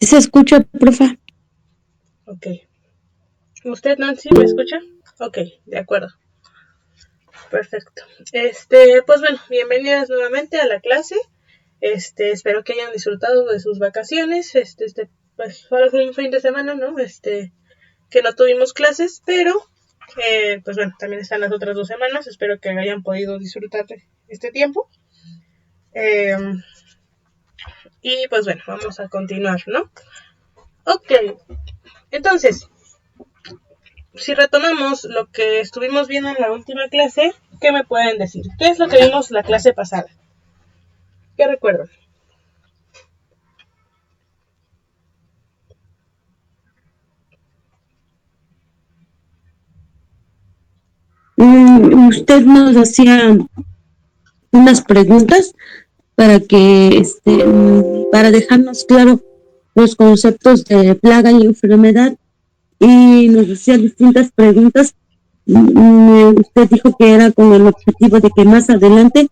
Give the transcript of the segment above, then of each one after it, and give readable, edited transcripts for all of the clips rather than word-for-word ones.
¿Sí se escucha, profa? Ok. ¿Usted, Nancy, me escucha? Ok, de acuerdo. Perfecto. Pues bueno, bienvenidas nuevamente a la clase. Espero que hayan disfrutado de sus vacaciones. Pues solo fue un fin de semana, ¿no? Que no tuvimos clases, pero pues bueno, también están las otras 2 semanas. Espero que hayan podido disfrutar de este tiempo. Y pues bueno, vamos a continuar, ¿no? Ok, entonces, si retomamos lo que estuvimos viendo en la última clase, ¿qué me pueden decir? ¿Qué es lo que vimos la clase pasada? ¿Qué recuerdan? Usted nos hacía unas preguntas para que, para dejarnos claro los conceptos de plaga y enfermedad, y nos hacía distintas preguntas. Usted dijo que era con el objetivo de que más adelante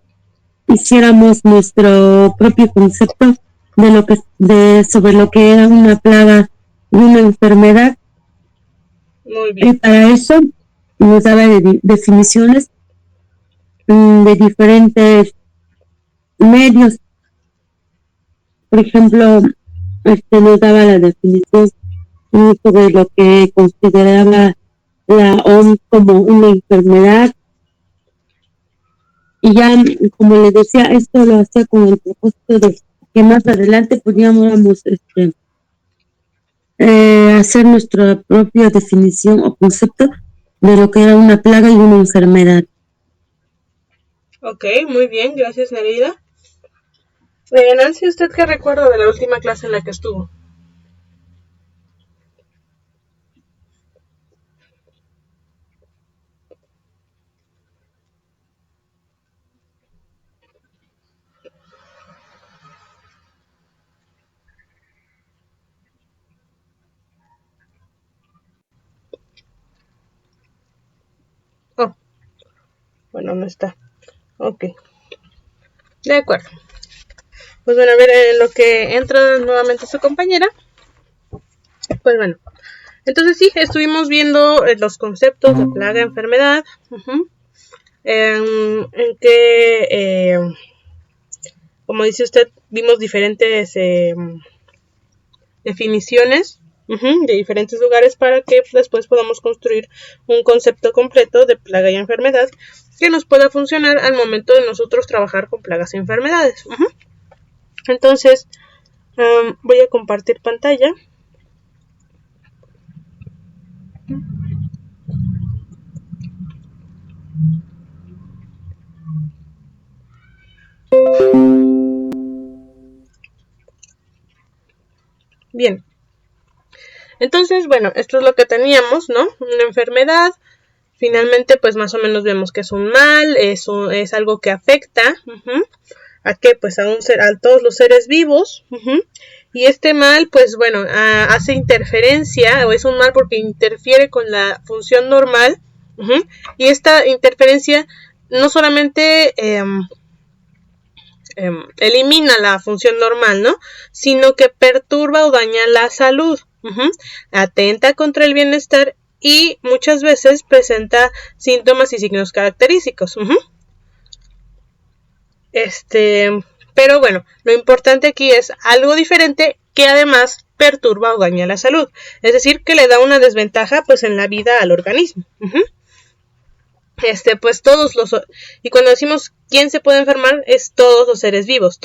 hiciéramos nuestro propio concepto sobre lo que era una plaga y una enfermedad. Muy bien. Para eso nos daba definiciones de diferentes medios. Por ejemplo, nos daba la definición sobre lo que consideraba la OMS como una enfermedad, y ya, como le decía, esto lo hacía con el propósito de que más adelante pudiéramos hacer nuestra propia definición o concepto de lo que era una plaga y una enfermedad. Ok, muy bien, gracias Nereida. Nancy, ¿usted qué recuerda de la última clase en la que estuvo? Oh, bueno, no está. Ok, de acuerdo. Pues bueno, a ver, en lo que entra nuevamente su compañera. Pues bueno, entonces sí, estuvimos viendo los conceptos de plaga, enfermedad, en que, como dice usted, vimos diferentes definiciones de diferentes lugares para que después podamos construir un concepto completo de plaga y enfermedad que nos pueda funcionar al momento de nosotros trabajar con plagas y enfermedades. Entonces, voy a compartir pantalla. Bien. Entonces, bueno, esto es lo que teníamos, ¿no? Una enfermedad. Finalmente, pues más o menos vemos que es un mal, es algo que afecta a qué, pues a todos los seres vivos. Y este mal, pues bueno, hace interferencia, o es un mal porque interfiere con la función normal. Y esta interferencia no solamente elimina la función normal, ¿no? Sino que perturba o daña la salud, atenta contra el bienestar y muchas veces presenta síntomas y signos característicos. Pero bueno, lo importante aquí es algo diferente que además perturba o daña la salud, es decir, que le da una desventaja pues en la vida al organismo. Pues y cuando decimos quién se puede enfermar, es todos los seres vivos,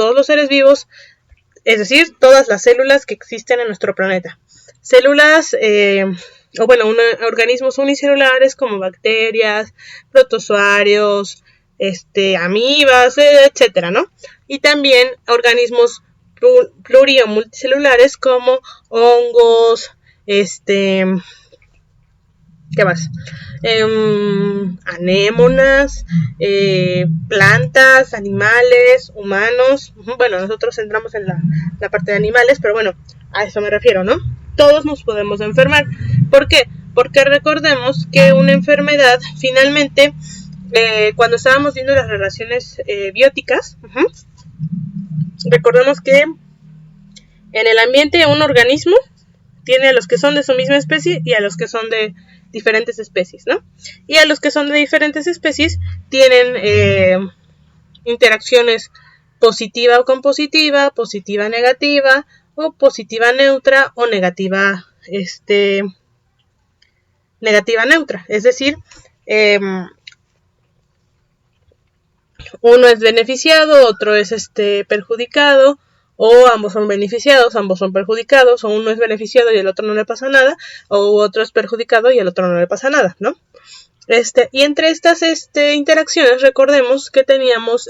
es decir, todas las células que existen en nuestro planeta. Células, organismos unicelulares como bacterias, protozoarios, amibas, etcétera, ¿no? Y también organismos pluri o multicelulares como hongos, ¿qué más? Anémonas, plantas, animales, humanos. Bueno, nosotros entramos en la parte de animales, pero bueno, a eso me refiero, ¿no? Todos nos podemos enfermar. ¿Por qué? Porque recordemos que una enfermedad, finalmente, cuando estábamos viendo las relaciones bióticas, recordemos que En el ambiente, un organismo tiene a los que son de su misma especie y a los que son de diferentes especies, ¿no? Y a los que son de diferentes especies tienen interacciones positiva o compositiva, positiva negativa, o positiva neutra, o negativa negativa neutra. Es decir, uno es beneficiado, otro es perjudicado, o ambos son beneficiados, ambos son perjudicados, o uno es beneficiado y el otro no le pasa nada, o otro es perjudicado y el otro no le pasa nada, ¿no? Y entre estas interacciones, recordemos que teníamos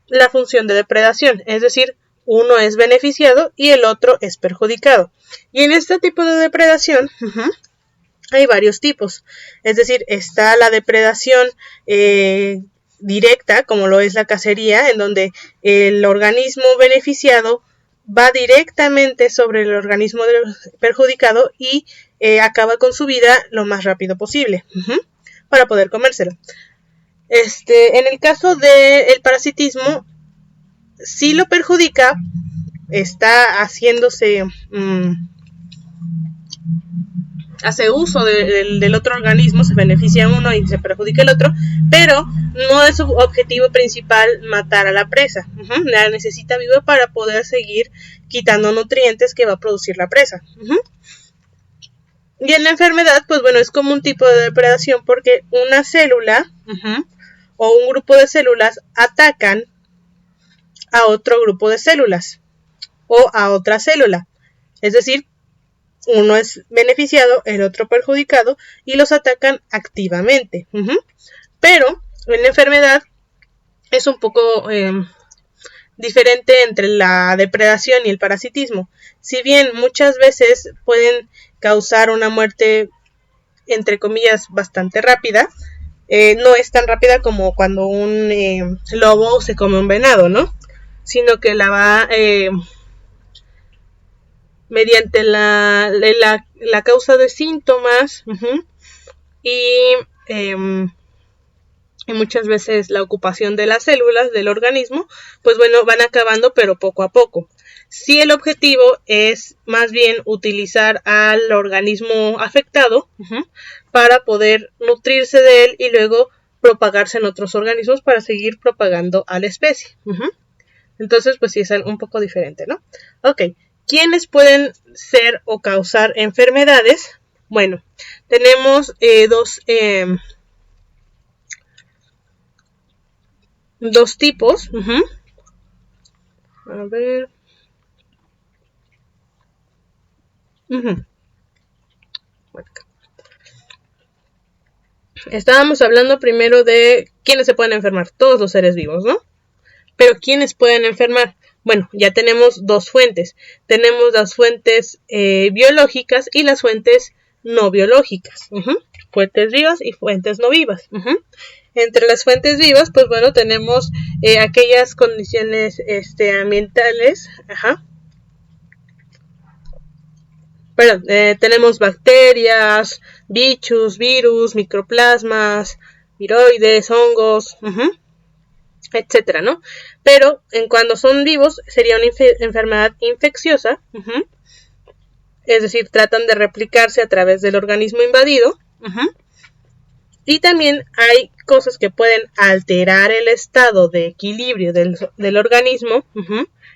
la función de depredación, es decir, uno es beneficiado y el otro es perjudicado. Y en este tipo de depredación hay varios tipos, es decir, está la depredación directa, como lo es la cacería, en donde el organismo beneficiado va directamente sobre el organismo perjudicado y acaba con su vida lo más rápido posible para poder comérselo. En el caso del parasitismo, si lo perjudica, está haciéndose hace uso del otro organismo, se beneficia uno y se perjudica el otro, pero no es su objetivo principal matar a la presa. La necesita viva para poder seguir quitando nutrientes que va a producir la presa. Y en la enfermedad, pues bueno, es como un tipo de depredación porque una célula o un grupo de células atacan a otro grupo de células o a otra célula. Es decir, uno es beneficiado, el otro perjudicado y los atacan activamente. Pero en la enfermedad es un poco diferente entre la depredación y el parasitismo. Si bien muchas veces pueden causar una muerte, entre comillas, bastante rápida, no es tan rápida como cuando un lobo se come un venado, ¿no? Sino que la va mediante la causa de síntomas y muchas veces la ocupación de las células del organismo, pues bueno, van acabando, pero poco a poco. Si el objetivo es más bien utilizar al organismo afectado para poder nutrirse de él y luego propagarse en otros organismos para seguir propagando a la especie. Entonces, pues sí, es un poco diferente, ¿no? Ok, ¿quiénes pueden ser o causar enfermedades? Bueno, tenemos dos tipos. A ver. Estábamos hablando primero de quiénes se pueden enfermar, todos los seres vivos, ¿no? Pero ¿quiénes pueden enfermar? Bueno, ya tenemos dos fuentes. Tenemos las fuentes biológicas y las fuentes no biológicas. Fuentes vivas y fuentes no vivas. Entre las fuentes vivas, pues bueno, tenemos aquellas condiciones ambientales. Tenemos bacterias, bichos, virus, microplasmas, viroides, hongos, etcétera, ¿no? Pero cuando son vivos sería una enfermedad infecciosa, es decir, tratan de replicarse a través del organismo invadido, y también hay cosas que pueden alterar el estado de equilibrio del organismo,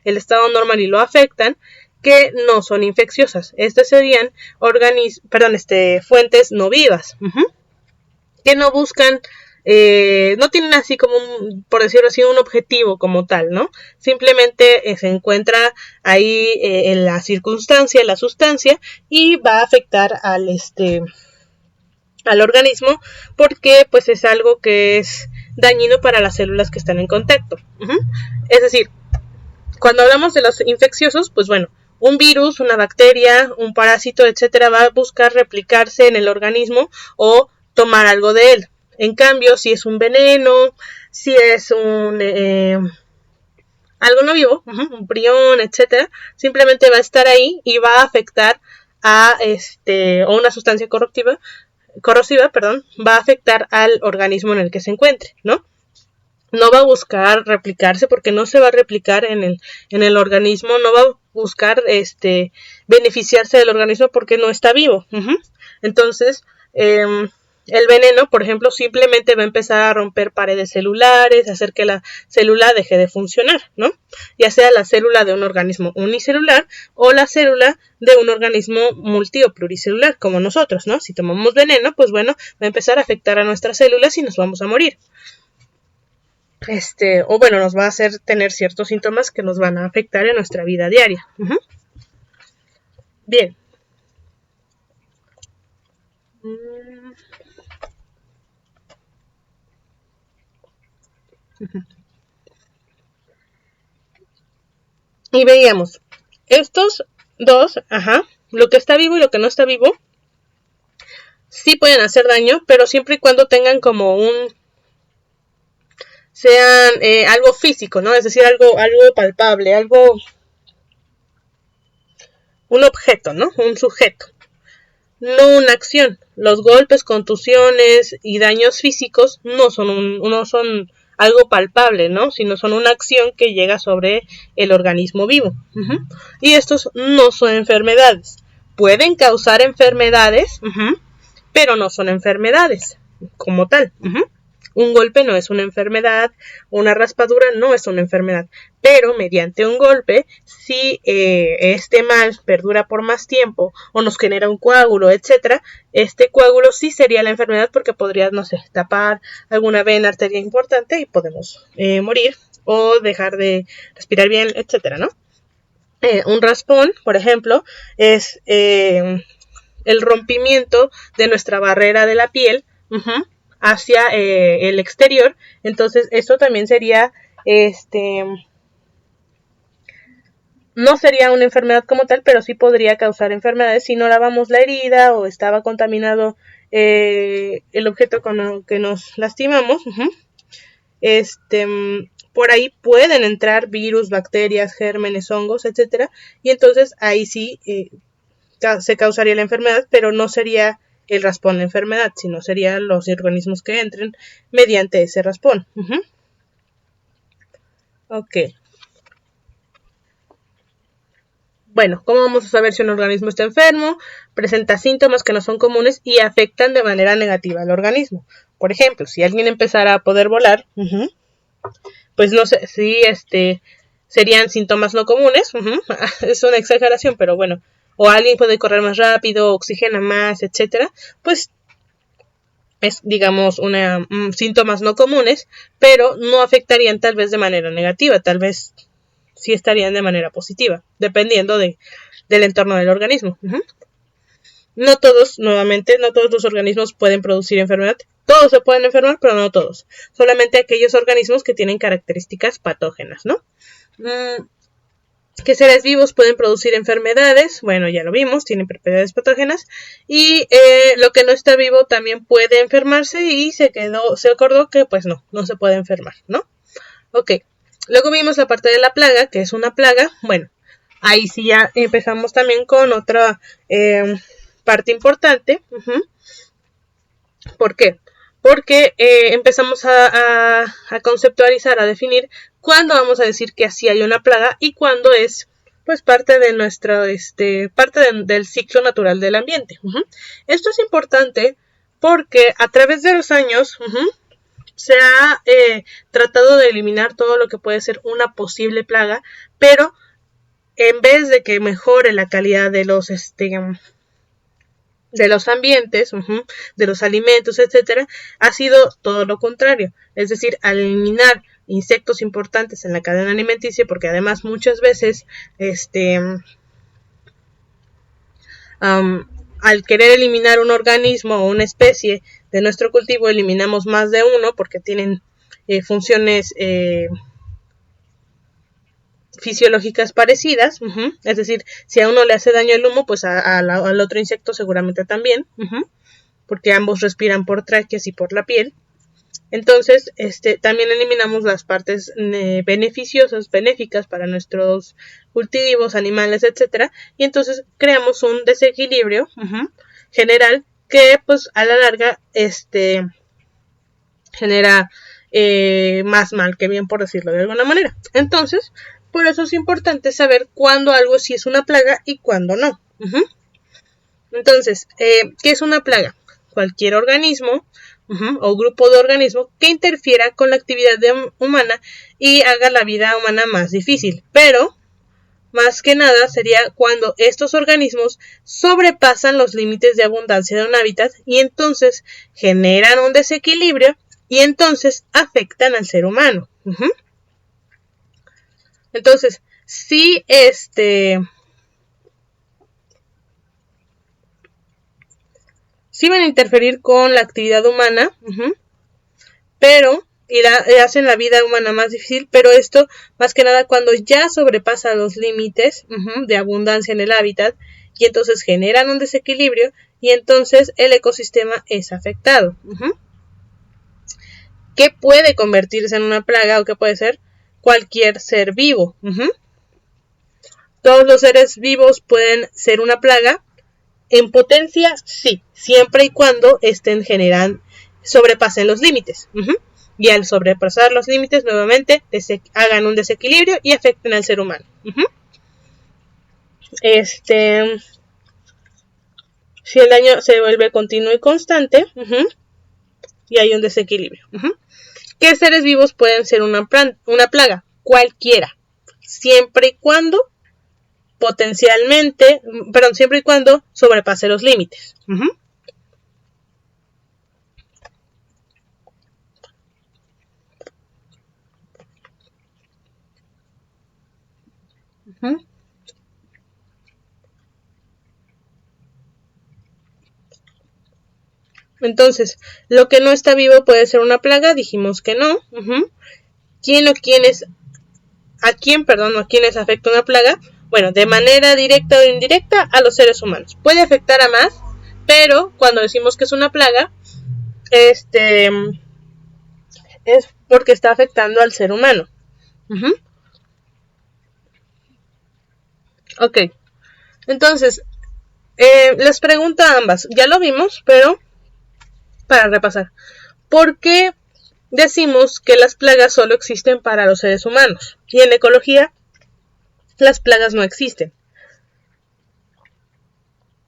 el estado normal, y lo afectan, que no son infecciosas. Estas serían fuentes no vivas, que no buscan, no tienen así como, por decirlo así, un objetivo como tal, ¿no? Simplemente se encuentra ahí en la circunstancia, la sustancia, y va a afectar al organismo porque pues es algo que es dañino para las células que están en contacto. Es decir, cuando hablamos de los infecciosos, pues bueno, un virus, una bacteria, un parásito, etcétera, va a buscar replicarse en el organismo o tomar algo de él. En cambio, si es un veneno, si es algo no vivo, un prión, etcétera, simplemente va a estar ahí y va a afectar a o una sustancia corrosiva, va a afectar al organismo en el que se encuentre, ¿no? no va a buscar replicarse porque no se va a replicar en el organismo, no va a buscar beneficiarse del organismo porque no está vivo. Entonces, el veneno, por ejemplo, simplemente va a empezar a romper paredes celulares, hacer que la célula deje de funcionar, ¿no? Ya sea la célula de un organismo unicelular o la célula de un organismo multi o pluricelular, como nosotros, ¿no? Si tomamos veneno, pues bueno, va a empezar a afectar a nuestras células y nos vamos a morir. O bueno, nos va a hacer tener ciertos síntomas que nos van a afectar en nuestra vida diaria. Bien. Y veíamos, estos dos, lo que está vivo y lo que no está vivo, sí pueden hacer daño, pero siempre y cuando tengan como sean algo físico, ¿no? Es decir, algo palpable, un objeto, ¿no? Un sujeto, no una acción. Los golpes, contusiones y daños físicos no son algo palpable, ¿no? Sino son una acción que llega sobre el organismo vivo. Y estos no son enfermedades. Pueden causar enfermedades, pero no son enfermedades como tal. Un golpe no es una enfermedad, una raspadura no es una enfermedad, pero mediante un golpe, si este mal perdura por más tiempo o nos genera un coágulo, etcétera, este coágulo sí sería la enfermedad porque podría, no sé, tapar alguna vena arteria importante y podemos morir o dejar de respirar bien, etcétera, ¿no? Un raspón, por ejemplo, es el rompimiento de nuestra barrera de la piel hacia el exterior. Entonces eso también sería no sería una enfermedad como tal, pero sí podría causar enfermedades si no lavamos la herida o estaba contaminado el objeto con el que nos lastimamos. Por ahí pueden entrar virus, bacterias, gérmenes, hongos, etcétera, y entonces ahí sí se causaría la enfermedad, pero no sería el raspón la enfermedad, sino serían los organismos que entren mediante ese raspón. Ok. Bueno, ¿cómo vamos a saber si un organismo está enfermo? Presenta síntomas que no son comunes y afectan de manera negativa al organismo. Por ejemplo, si alguien empezara a poder volar, pues no sé si serían síntomas no comunes. Es una exageración, pero bueno. O alguien puede correr más rápido, oxigena más, etcétera. Pues es, digamos, síntomas no comunes, pero no afectarían tal vez de manera negativa, tal vez sí estarían de manera positiva, dependiendo del entorno del organismo. No todos los organismos pueden producir enfermedad. Todos se pueden enfermar, pero no todos. Solamente aquellos organismos que tienen características patógenas, ¿no? ¿Qué seres vivos pueden producir enfermedades? Bueno, ya lo vimos, tienen propiedades patógenas. Y lo que no está vivo también puede enfermarse y se acordó que pues no se puede enfermar, ¿no? Ok. Luego vimos la parte de la plaga, que es una plaga. Bueno, ahí sí ya empezamos también con otra parte importante. ¿Por qué? Porque empezamos a conceptualizar, a definir cuándo vamos a decir que así hay una plaga y cuándo es pues parte de nuestra del ciclo natural del ambiente. Esto es importante porque a través de los años se ha tratado de eliminar todo lo que puede ser una posible plaga, pero en vez de que mejore la calidad de los ambientes, de los alimentos, etcétera, ha sido todo lo contrario. Es decir, al eliminar insectos importantes en la cadena alimenticia, porque además muchas veces al querer eliminar un organismo o una especie de nuestro cultivo, eliminamos más de uno porque tienen funciones fisiológicas parecidas. Es decir, si a uno le hace daño el humo, pues al otro insecto seguramente también, porque ambos respiran por tráqueas y por la piel. Entonces, también eliminamos las partes benéficas para nuestros cultivos, animales, etcétera, y entonces creamos un desequilibrio general que, pues, a la larga, genera más mal que bien, por decirlo de alguna manera. Entonces, por eso es importante saber cuándo algo sí es una plaga y cuándo no. Entonces, ¿qué es una plaga? Cualquier organismo o grupo de organismos que interfiera con la actividad humana y haga la vida humana más difícil. Pero, más que nada, sería cuando estos organismos sobrepasan los límites de abundancia de un hábitat y entonces generan un desequilibrio y entonces afectan al ser humano. Entonces, si sí van a interferir con la actividad humana, pero y hacen la vida humana más difícil, pero esto más que nada cuando ya sobrepasa los límites de abundancia en el hábitat y entonces generan un desequilibrio y entonces el ecosistema es afectado. ¿Qué puede convertirse en una plaga o qué puede ser? Cualquier ser vivo. ¿Todos los seres vivos pueden ser una plaga? En potencia, sí, siempre y cuando sobrepasen los límites. Y al sobrepasar los límites, nuevamente, hagan un desequilibrio y afecten al ser humano. Si el daño se vuelve continuo y constante, y hay un desequilibrio. ¿Qué seres vivos pueden ser una plaga? Cualquiera, siempre y cuando siempre y cuando sobrepase los límites. Entonces, lo que no está vivo puede ser una plaga, dijimos que no. ¿A quiénes afecta una plaga? Bueno, de manera directa o indirecta a los seres humanos. Puede afectar a más, pero cuando decimos que es una plaga, es porque está afectando al ser humano. Ok, entonces, les pregunto a ambas, ya lo vimos, pero para repasar, ¿por qué decimos que las plagas solo existen para los seres humanos? Y en ecología, las plagas no existen.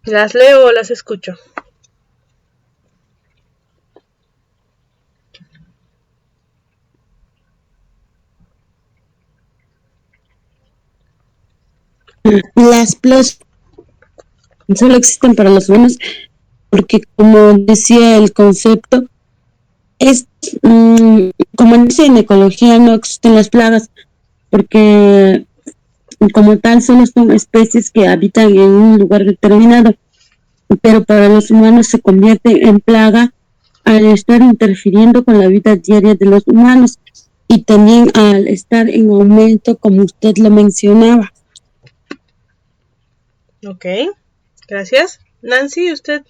¿Las leo o las escucho? Las plagas solo existen para los humanos porque, como decía el concepto, es como dice en ecología, no existen las plagas porque como tal solo son especies que habitan en un lugar determinado, pero para los humanos se convierte en plaga al estar interfiriendo con la vida diaria de los humanos y también al estar en aumento, como usted lo mencionaba. Ok, gracias. Nancy, ¿usted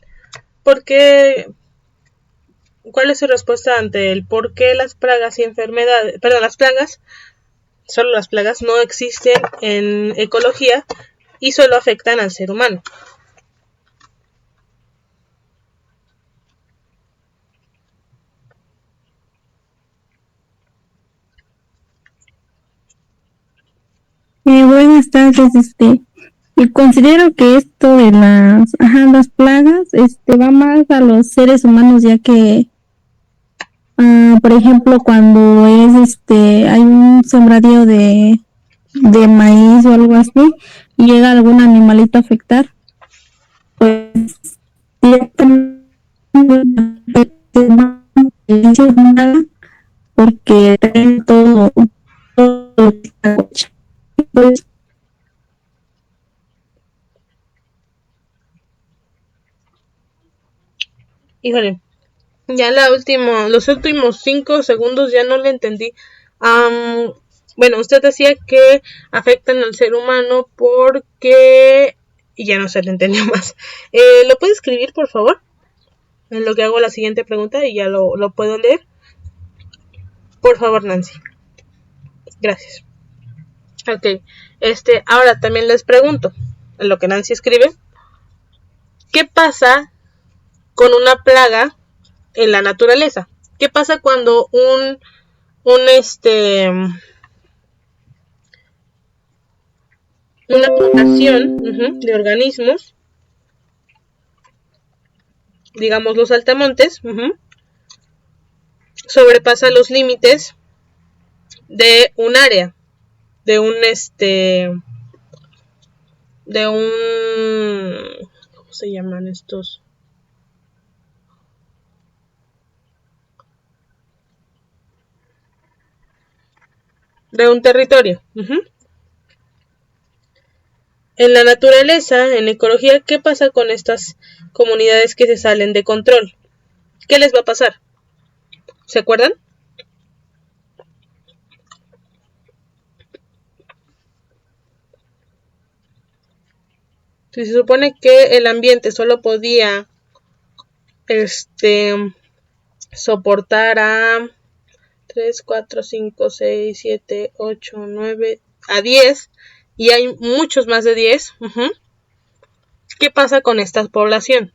cuál es su respuesta ante el por qué las plagas y enfermedades, solo las plagas no existen en ecología y solo afectan al ser humano? Buenas tardes, y considero que esto de las plagas, va más a los seres humanos, ya que, por ejemplo, cuando hay un sembradío de maíz o algo así, y llega algún animalito a afectar, pues, directamente porque traen todo lo que está hecho. Pues, Híjole, ya los últimos 5 segundos ya no le entendí. Bueno, usted decía que afectan al ser humano porque... Y ya no se le entendió más. ¿Lo puede escribir, por favor? En lo que hago la siguiente pregunta y ya lo puedo leer. Por favor, Nancy. Gracias. Ok. Ahora también les pregunto, en lo que Nancy escribe, ¿qué pasa con una plaga en la naturaleza? ¿Qué pasa cuando una población de organismos, digamos los saltamontes, sobrepasa los límites de un área, de un ¿cómo se llaman estos? De un territorio. En la naturaleza, en ecología, ¿qué pasa con estas comunidades que se salen de control? ¿Qué les va a pasar? ¿Se acuerdan? Si se supone que el ambiente solo podía soportar a 3, 4, 5, 6, 7, 8, 9, a 10, y hay muchos más de 10, ¿qué pasa con esta población?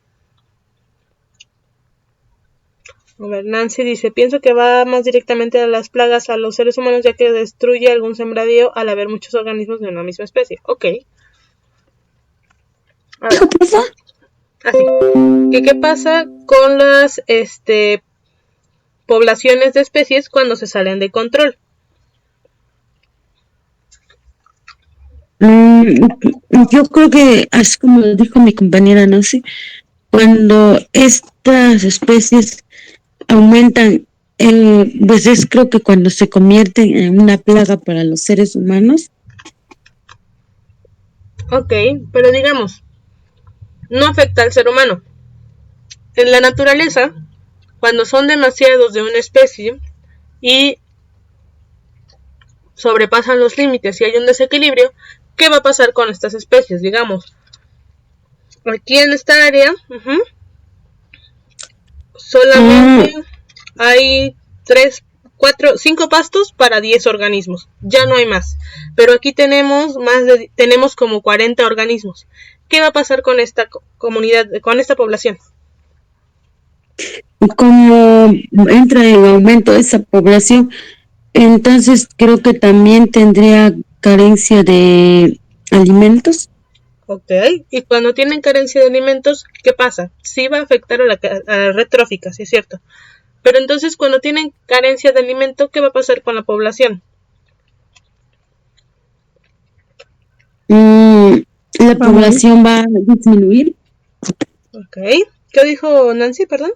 A ver, Nancy dice, pienso que va más directamente a las plagas a los seres humanos, ya que destruye algún sembradío al haber muchos organismos de una misma especie. Ok. A ver. ¿Qué pasa? Así. ¿Qué pasa con las poblaciones de especies cuando se salen de control? Yo creo que, así como dijo mi compañera Nancy, cuando estas especies aumentan, pues es creo que cuando se convierten en una plaga para los seres humanos. Ok, pero digamos, no afecta al ser humano. En la naturaleza, cuando son demasiados de una especie y sobrepasan los límites y hay un desequilibrio, ¿qué va a pasar con estas especies? Digamos, aquí en esta área solamente hay 3, 4, 5 pastos para 10 organismos, ya no hay más, pero aquí tenemos como 40 organismos. ¿Qué va a pasar con esta comunidad, con esta población? Como entra en aumento esa población, entonces creo que también tendría carencia de alimentos. Ok, y cuando tienen carencia de alimentos, ¿qué pasa? Sí va a afectar a la red trófica, sí es cierto. Pero entonces cuando tienen carencia de alimento, ¿qué va a pasar con la población? La población va a disminuir. Ok, ¿qué dijo Nancy, perdón?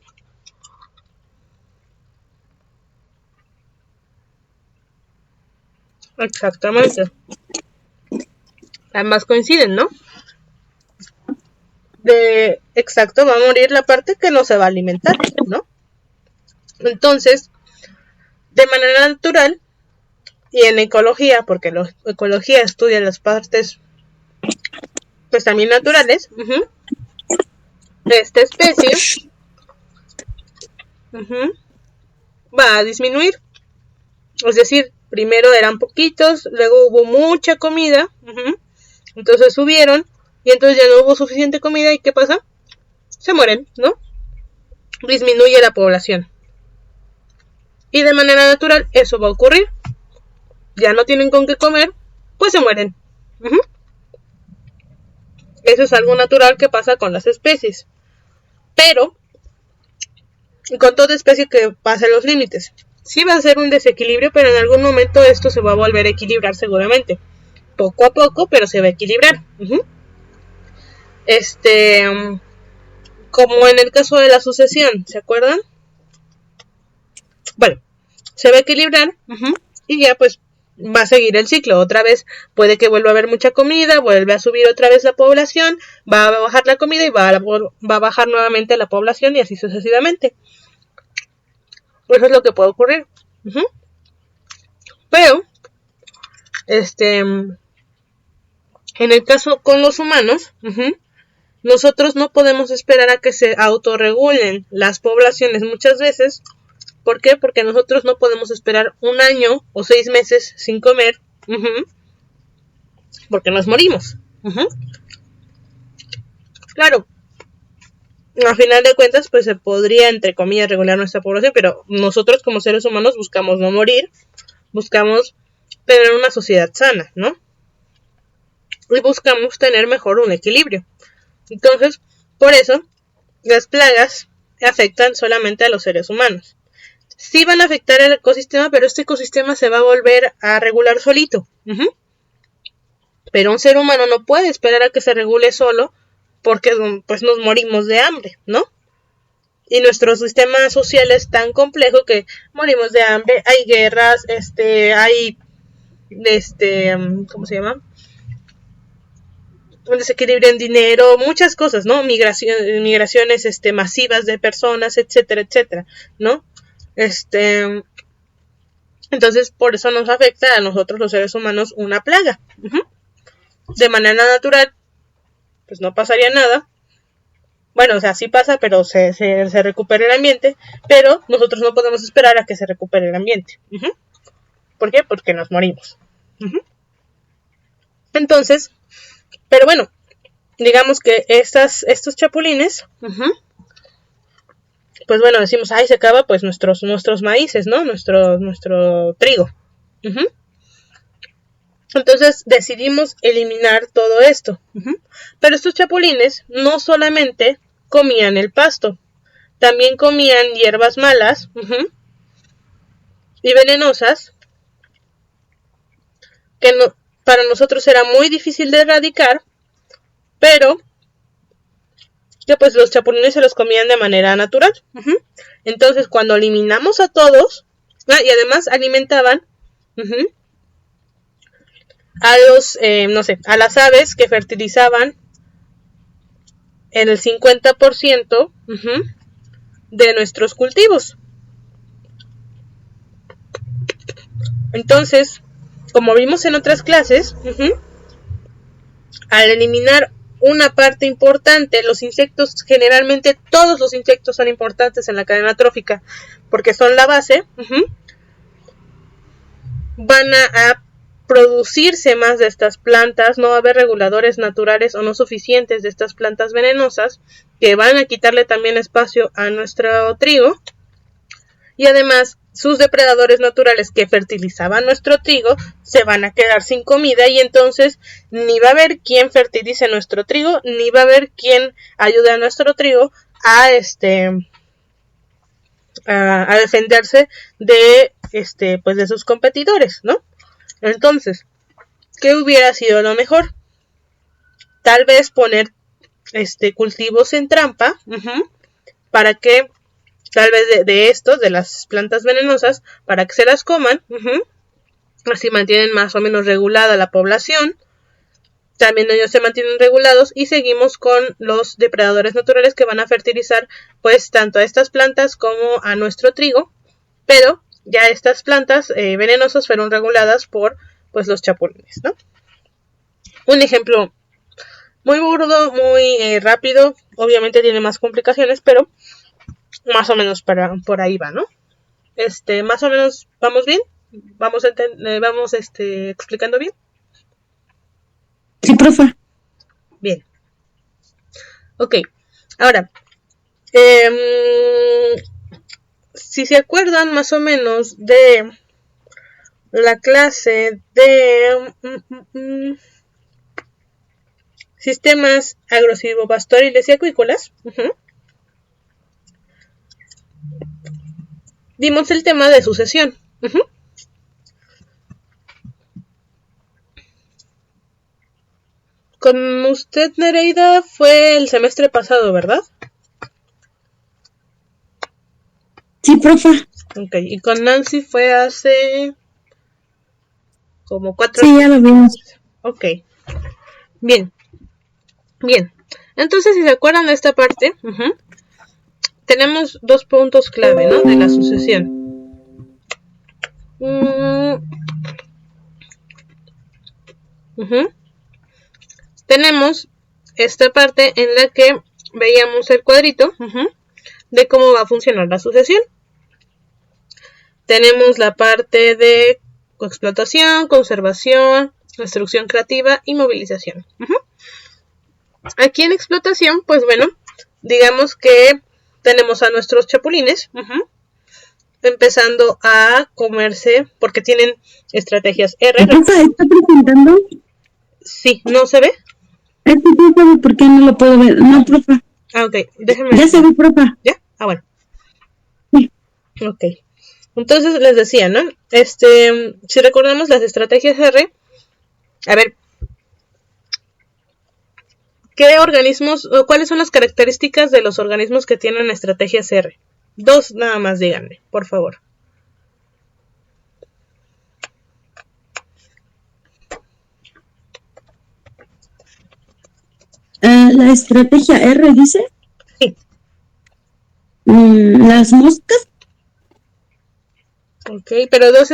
Exactamente. Ambas coinciden, ¿no? Exacto, va a morir la parte que no se va a alimentar, ¿no? Entonces, de manera natural, y en ecología, porque la ecología estudia las partes, pues también naturales, de esta especie, va a disminuir. Es decir, primero eran poquitos, luego hubo mucha comida, entonces subieron, y entonces ya no hubo suficiente comida, ¿y qué pasa? Se mueren, ¿no? Disminuye la población. Y de manera natural eso va a ocurrir. Ya no tienen con qué comer, pues se mueren. Eso es algo natural que pasa con las especies. Pero, con toda especie que pase los límites. Sí va a ser un desequilibrio, pero en algún momento esto se va a volver a equilibrar seguramente. Poco a poco, pero se va a equilibrar. Como en el caso de la sucesión, ¿se acuerdan? Bueno, se va a equilibrar y ya pues va a seguir el ciclo. Otra vez puede que vuelva a haber mucha comida, vuelve a subir otra vez la población, va a bajar la comida y va a bajar nuevamente la población y así sucesivamente. Eso es lo que puede ocurrir. Pero, en el caso con los humanos, nosotros no podemos esperar a que se autorregulen las poblaciones muchas veces. ¿Por qué? Porque nosotros no podemos esperar un año o 6 meses sin comer, porque nos morimos. Claro, a final de cuentas, pues se podría, entre comillas, regular nuestra población, pero nosotros como seres humanos buscamos no morir, buscamos tener una sociedad sana, ¿no? Y buscamos tener mejor un equilibrio. Entonces, por eso, las plagas afectan solamente a los seres humanos. Sí van a afectar el ecosistema, pero este ecosistema se va a volver a regular solito. Pero un ser humano no puede esperar a que se regule solo, porque pues nos morimos de hambre, ¿no? Y nuestro sistema social es tan complejo que morimos de hambre, hay guerras, hay ¿cómo se llama? Un desequilibrio en dinero, muchas cosas, ¿no? Migraciones masivas de personas, etcétera, etcétera, ¿no? Entonces, por eso nos afecta a nosotros los seres humanos una plaga. De manera natural, pues no pasaría nada. Bueno, o sea, sí pasa, pero se recupera el ambiente, pero nosotros no podemos esperar a que se recupere el ambiente. ¿Por qué? Porque nos morimos. Entonces, pero bueno, digamos que estos chapulines, pues bueno, decimos, ay, se acaba pues nuestros maíces, ¿no? Nuestro trigo. Entonces decidimos eliminar todo esto. Pero estos chapulines no solamente comían el pasto, también comían hierbas malas y venenosas que para nosotros era muy difícil de erradicar, pero que pues los chapulines se los comían de manera natural. Entonces cuando eliminamos a todos, y además alimentaban a los, a las aves que fertilizaban el 50% de nuestros cultivos. Entonces, como vimos en otras clases, al eliminar una parte importante, los insectos, generalmente todos los insectos son importantes en la cadena trófica porque son la base, van a producirse más de estas plantas, no va a haber reguladores naturales o no suficientes de estas plantas venenosas que van a quitarle también espacio a nuestro trigo, y además sus depredadores naturales que fertilizaban nuestro trigo se van a quedar sin comida, y entonces ni va a haber quien fertilice nuestro trigo, ni va a haber quien ayude a nuestro trigo a defenderse de pues de sus competidores, ¿no? Entonces, ¿qué hubiera sido lo mejor? Tal vez poner cultivos en trampa, para que tal vez de las plantas venenosas, para que se las coman, así mantienen más o menos regulada la población. También ellos se mantienen regulados y seguimos con los depredadores naturales que van a fertilizar pues tanto a estas plantas como a nuestro trigo, pero ya estas plantas venenosas fueron reguladas por pues los chapulines, ¿no? Un ejemplo muy burdo, muy rápido, obviamente tiene más complicaciones, pero más o menos por ahí va, ¿no? Más o menos vamos bien, vamos explicando bien. Sí, profe. Bien. Ok, ahora, si se acuerdan más o menos de la clase de sistemas agrosilvopastoriles y acuícolas, vimos el tema de sucesión. Con usted, Nereida, fue el semestre pasado, ¿verdad? Sí, profe. Ok, y con Nancy fue hace como 4 Sí, ya lo vimos. Ok, bien. Entonces, si se acuerdan de esta parte, tenemos 2 puntos clave, ¿no? De la sucesión. Tenemos esta parte en la que veíamos el cuadrito de cómo va a funcionar la sucesión. Tenemos la parte de coexplotación, conservación, destrucción creativa y movilización. Aquí en explotación, pues bueno, digamos que tenemos a nuestros chapulines empezando a comerse, porque tienen estrategias R. ¿Está presentando? Sí, ¿no se ve? Es que no sabe por qué no lo puedo ver. No, profa. Ah, ok, déjenme. Ya se ve, profa. ¿Ya? Ah, bueno. Sí. Ok. Entonces les decía, ¿no? Si recordamos las estrategias R, a ver, ¿qué organismos, o cuáles son las características de los organismos que tienen estrategias R? 2 nada más, díganme, por favor. La estrategia R dice. Sí. Las moscas. Ok, pero dos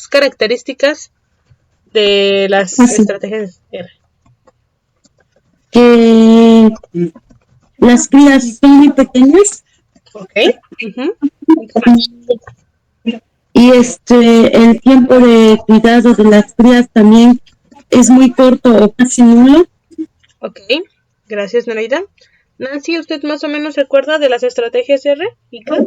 características de las estrategias R. Que las crías son muy pequeñas. Ok. Y el tiempo de cuidado de las crías también es muy corto o casi nulo. Ok, gracias, Nereida. Nancy, ¿usted más o menos recuerda de las estrategias R? ¿Y qué?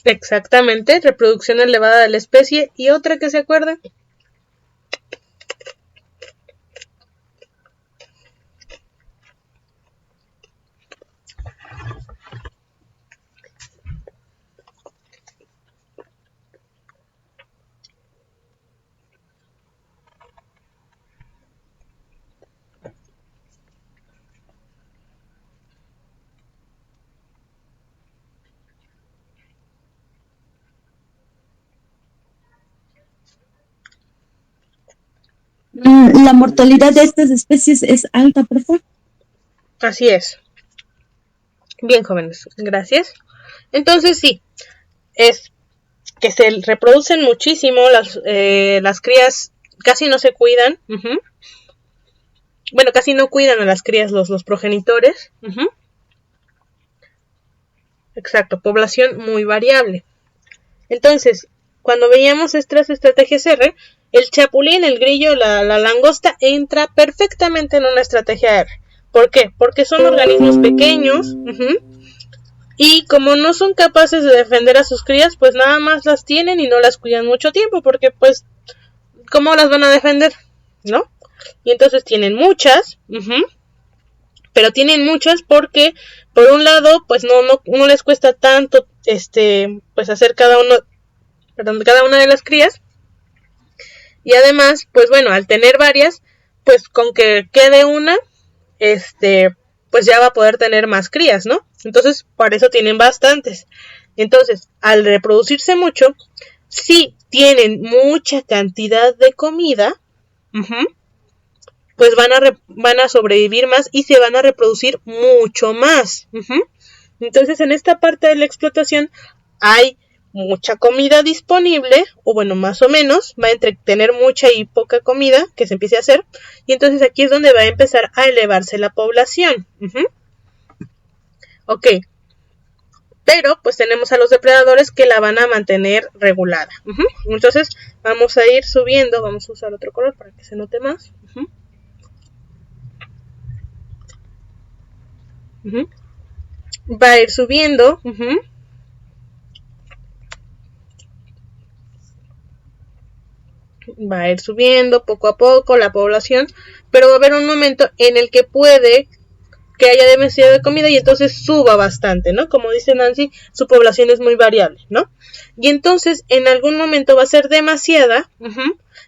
Exactamente, reproducción elevada de la especie. ¿Y otra que se acuerde? La mortalidad de estas especies es alta, por favor. Así es. Bien, jóvenes, gracias. Entonces sí, es que se reproducen muchísimo, las crías casi no se cuidan. Bueno, casi no cuidan a las crías los progenitores. Exacto, población muy variable. Entonces, cuando veíamos estas estrategias R, el chapulín, el grillo, la langosta entra perfectamente en una estrategia R. ¿Por qué? Porque son organismos pequeños y como no son capaces de defender a sus crías, pues nada más las tienen y no las cuidan mucho tiempo, porque pues, ¿cómo las van a defender? ¿No? Y entonces tienen muchas, pero tienen muchas porque, por un lado, pues no les cuesta tanto, pues hacer cada una de las crías. Y además, pues bueno, al tener varias, pues con que quede una, pues ya va a poder tener más crías, ¿no? Entonces, por eso tienen bastantes. Entonces, al reproducirse mucho, si tienen mucha cantidad de comida, pues van a sobrevivir más y se van a reproducir mucho más. Entonces, en esta parte de la explotación hay mucha comida disponible, o bueno, más o menos, va entre tener mucha y poca comida que se empiece a hacer, y entonces aquí es donde va a empezar a elevarse la población. Ok, pero pues tenemos a los depredadores que la van a mantener regulada. Entonces vamos a ir subiendo, vamos a usar otro color para que se note más. Va a ir subiendo. Va a ir subiendo poco a poco la población, pero va a haber un momento en el que puede que haya demasiada comida y entonces suba bastante, ¿no? Como dice Nancy, su población es muy variable, ¿no? Y entonces en algún momento va a ser demasiada,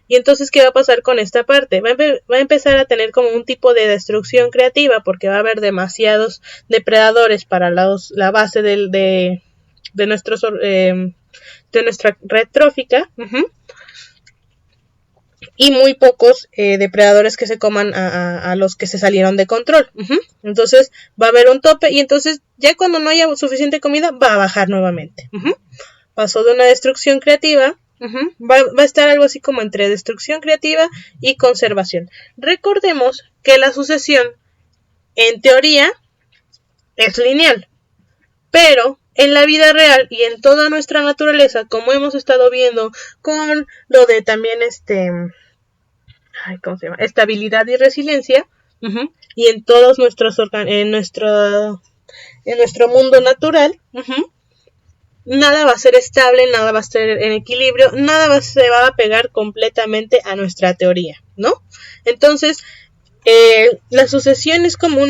y entonces ¿qué va a pasar con esta parte? Va a empezar a tener como un tipo de destrucción creativa porque va a haber demasiados depredadores para la base de nuestra red trófica, y muy pocos depredadores que se coman a los que se salieron de control. Entonces va a haber un tope y entonces ya cuando no haya suficiente comida va a bajar nuevamente. Pasó de una destrucción creativa, va a estar algo así como entre destrucción creativa y conservación. Recordemos que la sucesión en teoría es lineal, pero en la vida real y en toda nuestra naturaleza, como hemos estado viendo con lo de también ¿cómo se llama? Estabilidad y resiliencia, y en todos nuestros en nuestro mundo natural, nada va a ser estable, nada va a estar en equilibrio, nada se va a pegar completamente a nuestra teoría, ¿no? Entonces, la sucesión es como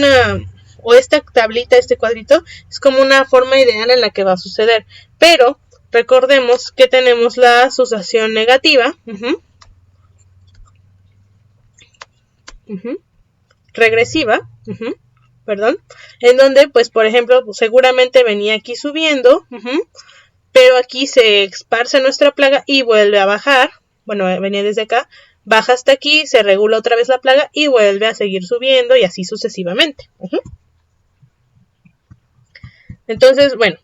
o esta tablita, este cuadrito, es como una forma ideal en la que va a suceder, pero recordemos que tenemos la sucesión negativa, regresiva, perdón, en donde, pues, por ejemplo, seguramente venía aquí subiendo, pero aquí se esparce nuestra plaga y vuelve a bajar, bueno, venía desde acá, baja hasta aquí, se regula otra vez la plaga y vuelve a seguir subiendo y así sucesivamente. Entonces, bueno,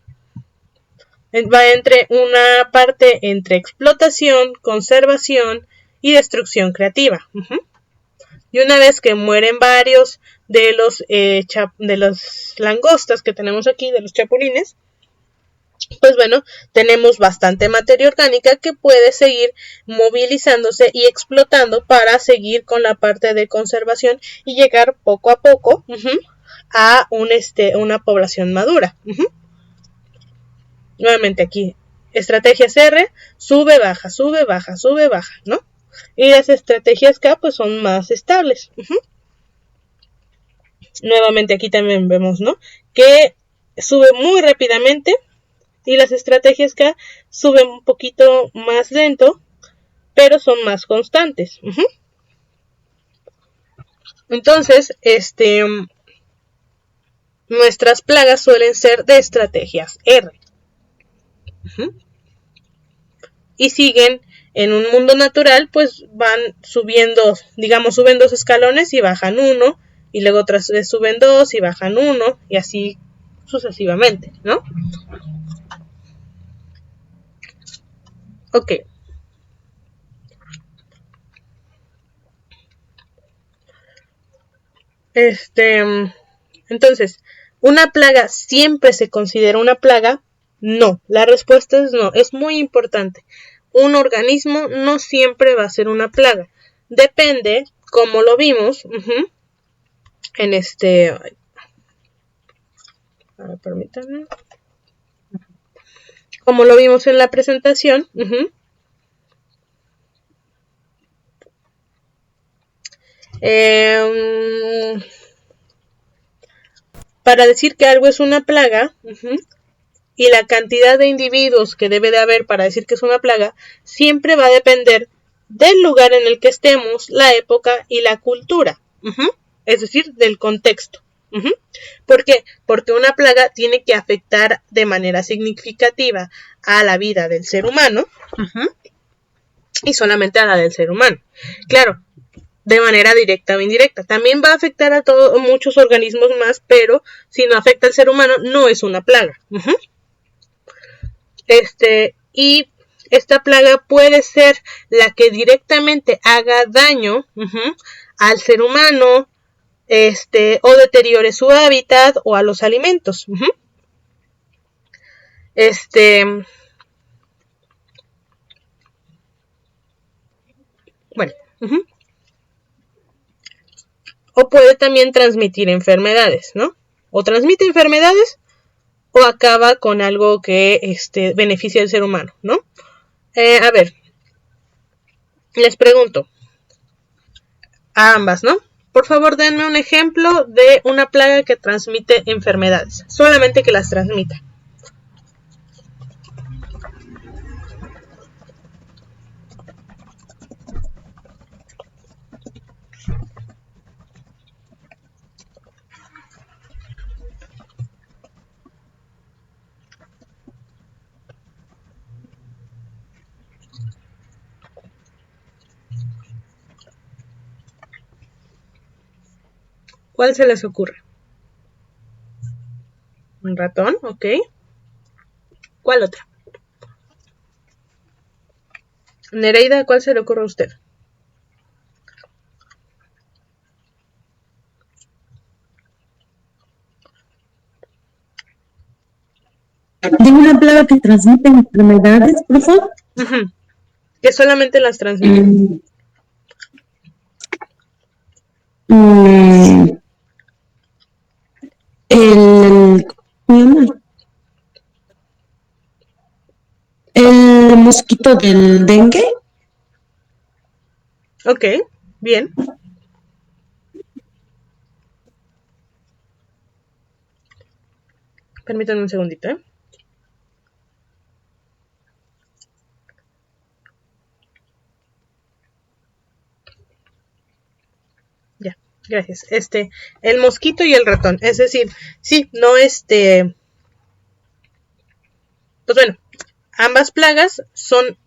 va entre una parte entre explotación, conservación y destrucción creativa. Y una vez que mueren varios de los langostas que tenemos aquí, de los chapulines, pues bueno, tenemos bastante materia orgánica que puede seguir movilizándose y explotando para seguir con la parte de conservación y llegar poco a poco a una población madura. Nuevamente aquí, estrategias R, sube, baja, sube, baja, sube, baja, ¿no? Y las estrategias K pues son más estables. Nuevamente aquí también vemos, ¿no? Que sube muy rápidamente y las estrategias K suben un poquito más lento, pero son más constantes. Entonces, nuestras plagas suelen ser de estrategias R. Y siguen en un mundo natural, pues van subiendo, digamos, suben 2 escalones y bajan 1, y luego otras vez suben 2 y bajan 1, y así sucesivamente, ¿no? Ok. Entonces, ¿una plaga siempre se considera una plaga? No, la respuesta es no, es muy importante. Un organismo no siempre va a ser una plaga. Depende, como lo vimos, en a ver, permítanme. Como lo vimos en la presentación, para decir que algo es una plaga, y la cantidad de individuos que debe de haber para decir que es una plaga, siempre va a depender del lugar en el que estemos, la época y la cultura. Es decir, del contexto. ¿Por qué? Porque una plaga tiene que afectar de manera significativa a la vida del ser humano, y solamente a la del ser humano. Claro, de manera directa o indirecta. También va a afectar a muchos organismos más, pero si no afecta al ser humano, no es una plaga. Y esta plaga puede ser la que directamente haga daño al ser humano, o deteriore su hábitat o a los alimentos. Bueno. O puede también transmitir enfermedades, ¿no? O transmite enfermedades o acaba con algo que beneficia al ser humano, ¿no? A ver, les pregunto a ambas, ¿no? Por favor, denme un ejemplo de una plaga que transmite enfermedades. Solamente que las transmita. ¿Cuál se les ocurre? ¿Un ratón? Ok. ¿Cuál otra? Nereida, ¿cuál se le ocurre a usted? De una plaga que transmite enfermedades, por favor. Que solamente las transmiten. El mosquito del dengue. Ok, bien. Permítanme un segundito, ¿eh? Ya, gracias. El mosquito y el ratón. Es decir, sí, no pues bueno, ambas plagas son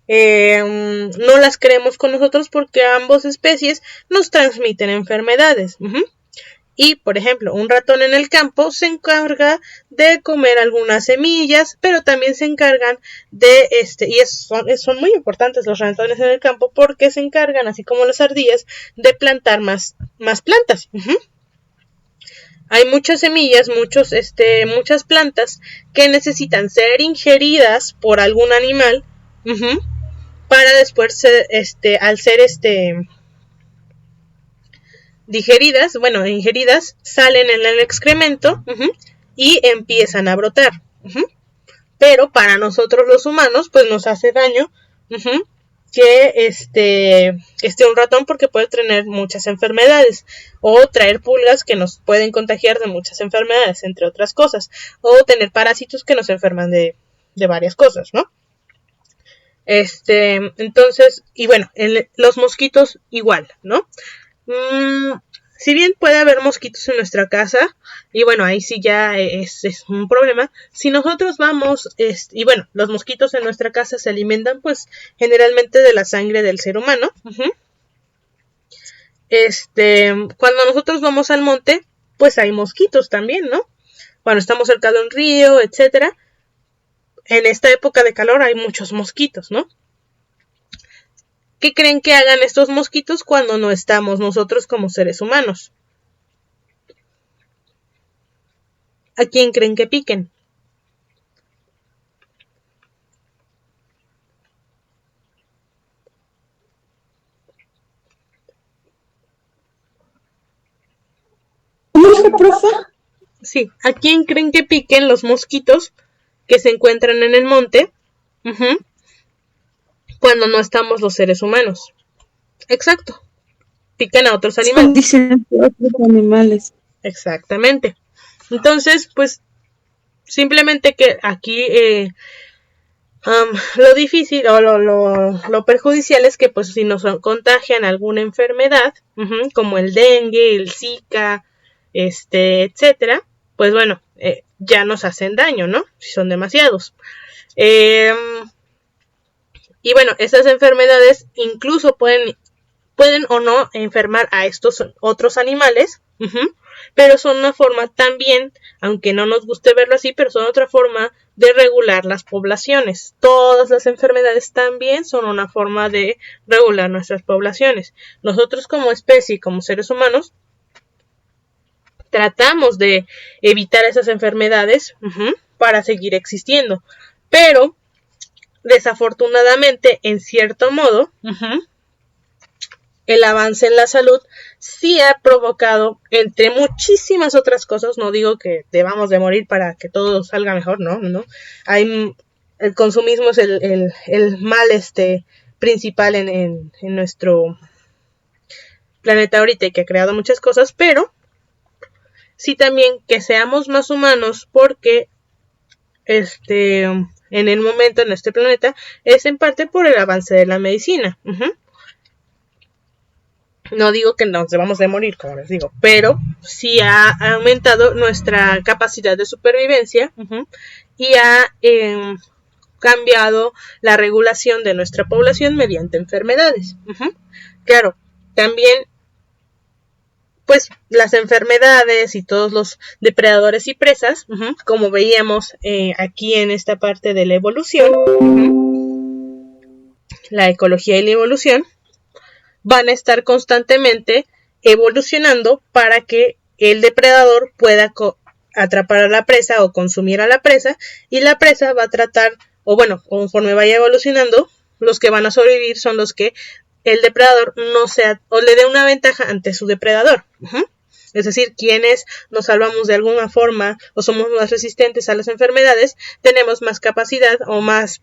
no las creemos con nosotros porque ambas especies nos transmiten enfermedades. Y, por ejemplo, un ratón en el campo se encarga de comer algunas semillas, pero también se encargan de, son muy importantes los ratones en el campo porque se encargan, así como las ardillas, de plantar más plantas. Hay muchas semillas, muchas plantas que necesitan ser ingeridas por algún animal, para después, al ser ingeridas, salen en el excremento y empiezan a brotar. Pero para nosotros los humanos, pues nos hace daño que esté un ratón porque puede tener muchas enfermedades o traer pulgas que nos pueden contagiar de muchas enfermedades, entre otras cosas, o tener parásitos que nos enferman de varias cosas, ¿no? Entonces, y bueno, los mosquitos igual, ¿no? Si bien puede haber mosquitos en nuestra casa, y bueno, ahí sí ya es un problema, si nosotros vamos, y bueno, los mosquitos en nuestra casa se alimentan pues generalmente de la sangre del ser humano. Cuando nosotros vamos al monte, pues hay mosquitos también, ¿no? Cuando estamos cerca de un río, etcétera, en esta época de calor hay muchos mosquitos, ¿no? ¿Qué creen que hagan estos mosquitos cuando no estamos nosotros como seres humanos? ¿A quién creen que piquen? ¿Cómo, profa? Sí, ¿a quién creen que piquen los mosquitos que se encuentran en el monte cuando no estamos los seres humanos? Exacto. Pican a otros animales. Dicen otros animales. Exactamente. Entonces, pues, simplemente que aquí lo difícil o lo perjudicial es que pues si nos contagian alguna enfermedad, como el dengue, el zika, etcétera, pues bueno, ya nos hacen daño, ¿no? Si son demasiados. Y bueno, estas enfermedades incluso pueden o no enfermar a estos otros animales, pero son una forma también, aunque no nos guste verlo así, pero son otra forma de regular las poblaciones. Todas las enfermedades también son una forma de regular nuestras poblaciones. Nosotros como especie, como seres humanos, tratamos de evitar esas enfermedades para seguir existiendo, pero desafortunadamente, en cierto modo, el avance en la salud sí ha provocado, entre muchísimas otras cosas, no digo que debamos de morir para que todo salga mejor, no. El consumismo es el mal principal en nuestro planeta ahorita y que ha creado muchas cosas, pero sí también que seamos más humanos porque en el momento en este planeta es en parte por el avance de la medicina. No digo que nos debamos de morir, como les digo, pero sí ha aumentado nuestra capacidad de supervivencia y ha cambiado la regulación de nuestra población mediante enfermedades. Claro, también pues las enfermedades y todos los depredadores y presas, como veíamos aquí en esta parte de la evolución, la ecología y la evolución, van a estar constantemente evolucionando para que el depredador pueda atrapar a la presa o consumir a la presa, y la presa va a tratar, o bueno, conforme vaya evolucionando, los que van a sobrevivir son los que el depredador no sea, o le dé una ventaja ante su depredador. Es decir, quienes nos salvamos de alguna forma o somos más resistentes a las enfermedades, tenemos más capacidad más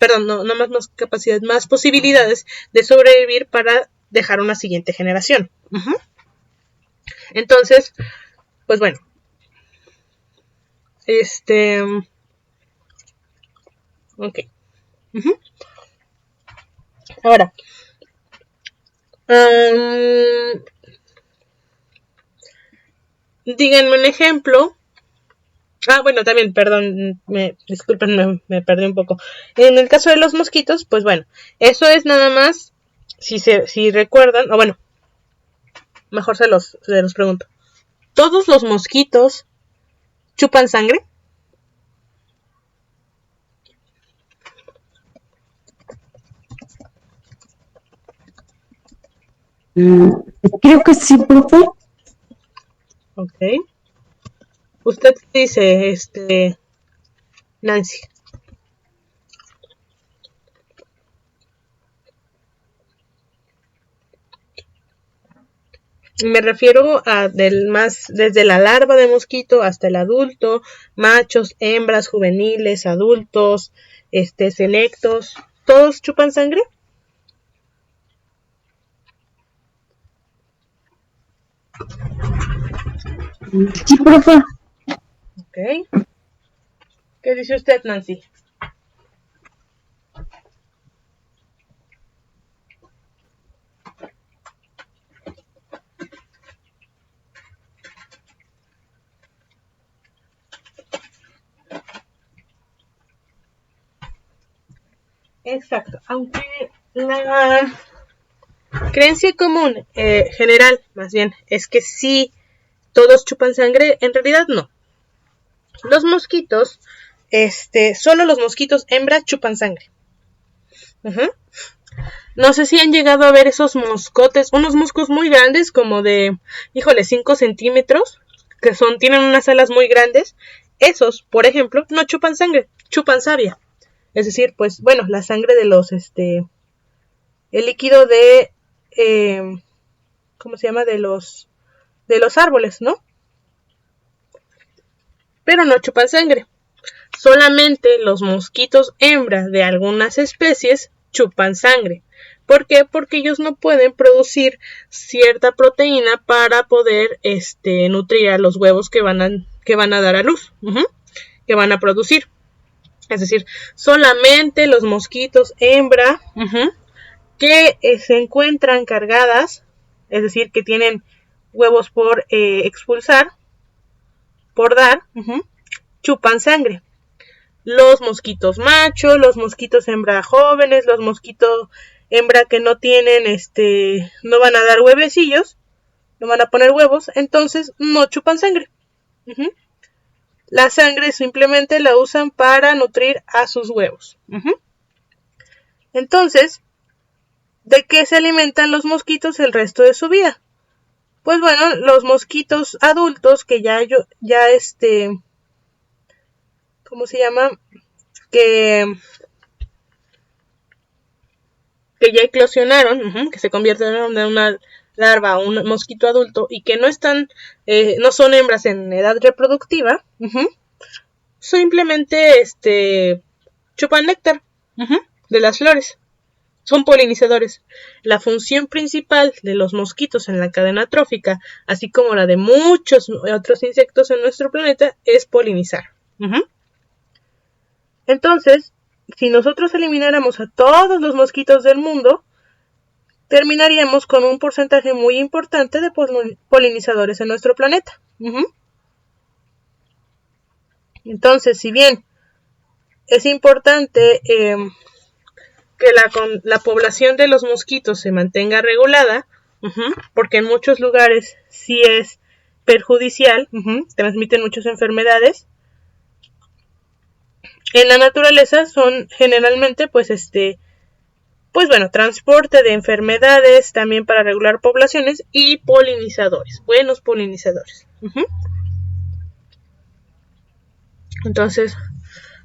capacidad, más posibilidades de sobrevivir para dejar una siguiente generación. Entonces, pues bueno. Ok. Ahora. Díganme un ejemplo. Bueno, también, perdón, disculpen, me perdí un poco. En el caso de los mosquitos, pues bueno, eso es nada más, si recuerdan, o bueno, mejor se los pregunto. ¿Todos los mosquitos chupan sangre? Creo que sí, profe. Ok. ¿Usted qué dice, Nancy? Me refiero a desde la larva de mosquito hasta el adulto, machos, hembras, juveniles, adultos, selectos, ¿todos chupan sangre? Sí, profe. Ok. ¿Qué dice usted, Nancy? Exacto, aunque la creencia común, general, más bien, es que sí todos chupan sangre, en realidad no. Los mosquitos, solo los mosquitos hembras chupan sangre. No sé si han llegado a ver esos moscotes, unos moscos muy grandes, como de, 5 centímetros, que tienen unas alas muy grandes. Esos, por ejemplo, no chupan sangre, chupan savia. Es decir, pues, bueno, la sangre de los, el líquido de, ¿cómo se llama? De los árboles, ¿no? Pero no chupan sangre. Solamente los mosquitos hembra de algunas especies chupan sangre. ¿Por qué? Porque ellos no pueden producir cierta proteína para poder nutrir a los huevos que van a dar a luz, que van a producir. Es decir, solamente los mosquitos hembra que se encuentran cargadas, es decir, que tienen huevos por expulsar, por dar, chupan sangre. Los mosquitos machos, los mosquitos hembra jóvenes, los mosquitos hembra que no tienen, no van a dar huevecillos, no van a poner huevos, entonces no chupan sangre. La sangre simplemente la usan para nutrir a sus huevos. Entonces, ¿de qué se alimentan los mosquitos el resto de su vida? Pues bueno, los mosquitos adultos que ¿cómo se llama? Que ya eclosionaron, que se convirtieron en una larva o un mosquito adulto y que no son hembras en edad reproductiva, simplemente chupan néctar de las flores. Son polinizadores. La función principal de los mosquitos en la cadena trófica, así como la de muchos otros insectos en nuestro planeta, es polinizar. Entonces, si nosotros elimináramos a todos los mosquitos del mundo, terminaríamos con un porcentaje muy importante de polinizadores en nuestro planeta. Entonces, si bien es importante que la población de los mosquitos se mantenga regulada, porque en muchos lugares sí es perjudicial, transmiten muchas enfermedades. En la naturaleza son generalmente, pues bueno, transporte de enfermedades, también para regular poblaciones y polinizadores, buenos polinizadores. Entonces,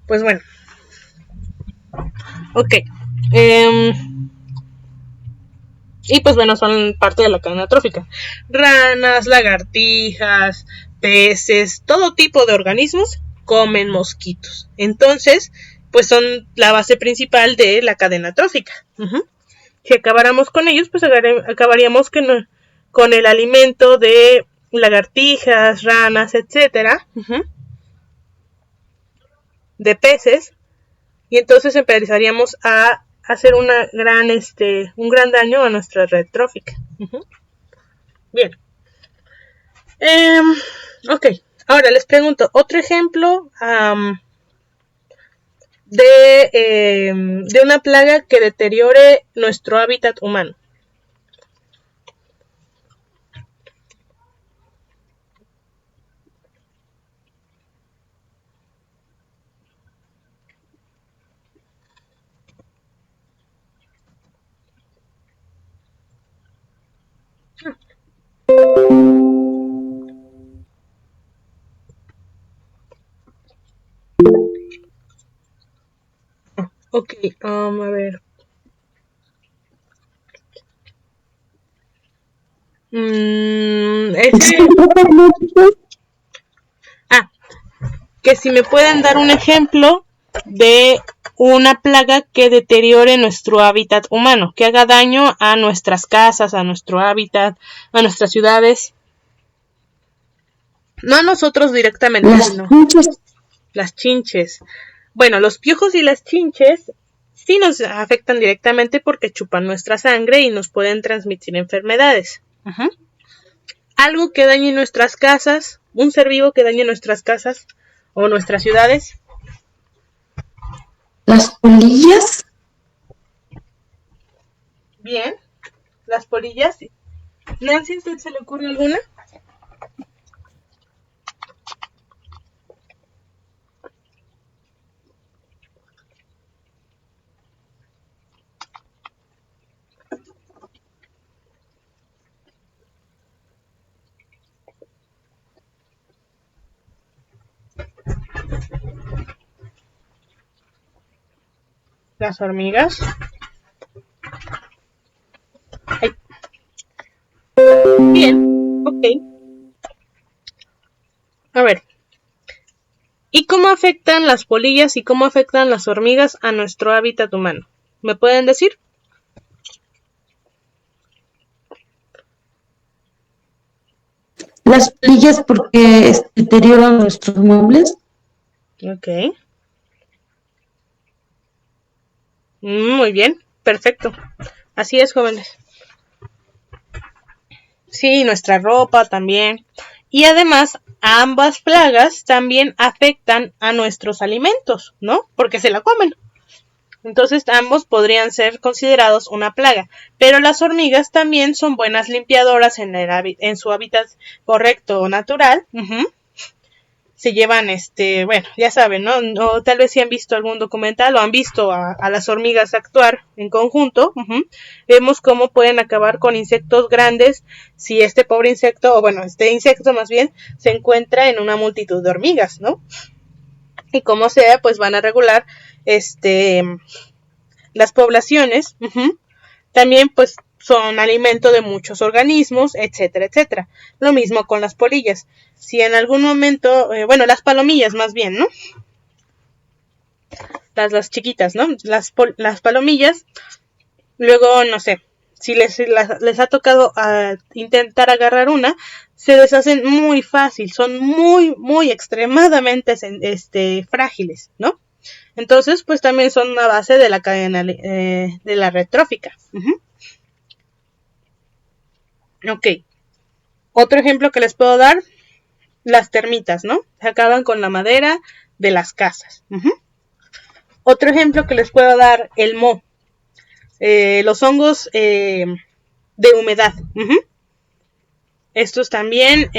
pues bueno. Ok. Y pues bueno, son parte de la cadena trófica. Ranas, lagartijas, peces, todo tipo de organismos comen mosquitos. Entonces, pues son la base principal de la cadena trófica. Si acabáramos con ellos, pues acabaríamos con el alimento de lagartijas, ranas, etcétera, de peces, y entonces empezaríamos a hacer un gran daño a nuestra red trófica. Bien. Ok, ahora les pregunto, otro ejemplo de una plaga que deteriore nuestro hábitat humano. Ok, a ver. Que si me pueden dar un ejemplo de una plaga que deteriore nuestro hábitat humano, que haga daño a nuestras casas, a nuestro hábitat, a nuestras ciudades. No a nosotros directamente, sino las chinches. Bueno, los piojos y las chinches sí nos afectan directamente porque chupan nuestra sangre y nos pueden transmitir enfermedades. Algo que dañe nuestras casas, un ser vivo que dañe nuestras casas o nuestras ciudades. Las polillas. Bien, las polillas. Nancy, ¿usted se le ocurre alguna? Las hormigas. Ay. Bien, ok. A ver. ¿Y cómo afectan las polillas y cómo afectan las hormigas a nuestro hábitat humano? ¿Me pueden decir? Las polillas porque deterioran nuestros muebles. Ok. Muy bien, perfecto. Así es, jóvenes. Sí, nuestra ropa también. Y además, ambas plagas también afectan a nuestros alimentos, ¿no? Porque se la comen. Entonces, ambos podrían ser considerados una plaga. Pero las hormigas también son buenas limpiadoras en su hábitat correcto o natural. Se llevan, bueno, ya saben, ¿no? O tal vez si han visto algún documental o han visto a las hormigas actuar en conjunto, vemos cómo pueden acabar con insectos grandes si este pobre insecto, o bueno, este insecto más bien, se encuentra en una multitud de hormigas, ¿no? Y como sea, pues van a regular, las poblaciones, también pues son alimento de muchos organismos, etcétera, etcétera. Lo mismo con las polillas. Si en algún momento, bueno, las palomillas más bien, ¿no? Las chiquitas, ¿no? Las palomillas, luego, no sé, si les ha tocado intentar agarrar una, se deshacen muy fácil, son muy, muy extremadamente frágiles, ¿no? Entonces, pues también son una base de la cadena de la red trófica. Ok. Otro ejemplo que les puedo dar, las termitas, ¿no? Se acaban con la madera de las casas. Otro ejemplo que les puedo dar, el moho. Los hongos de humedad. Estos también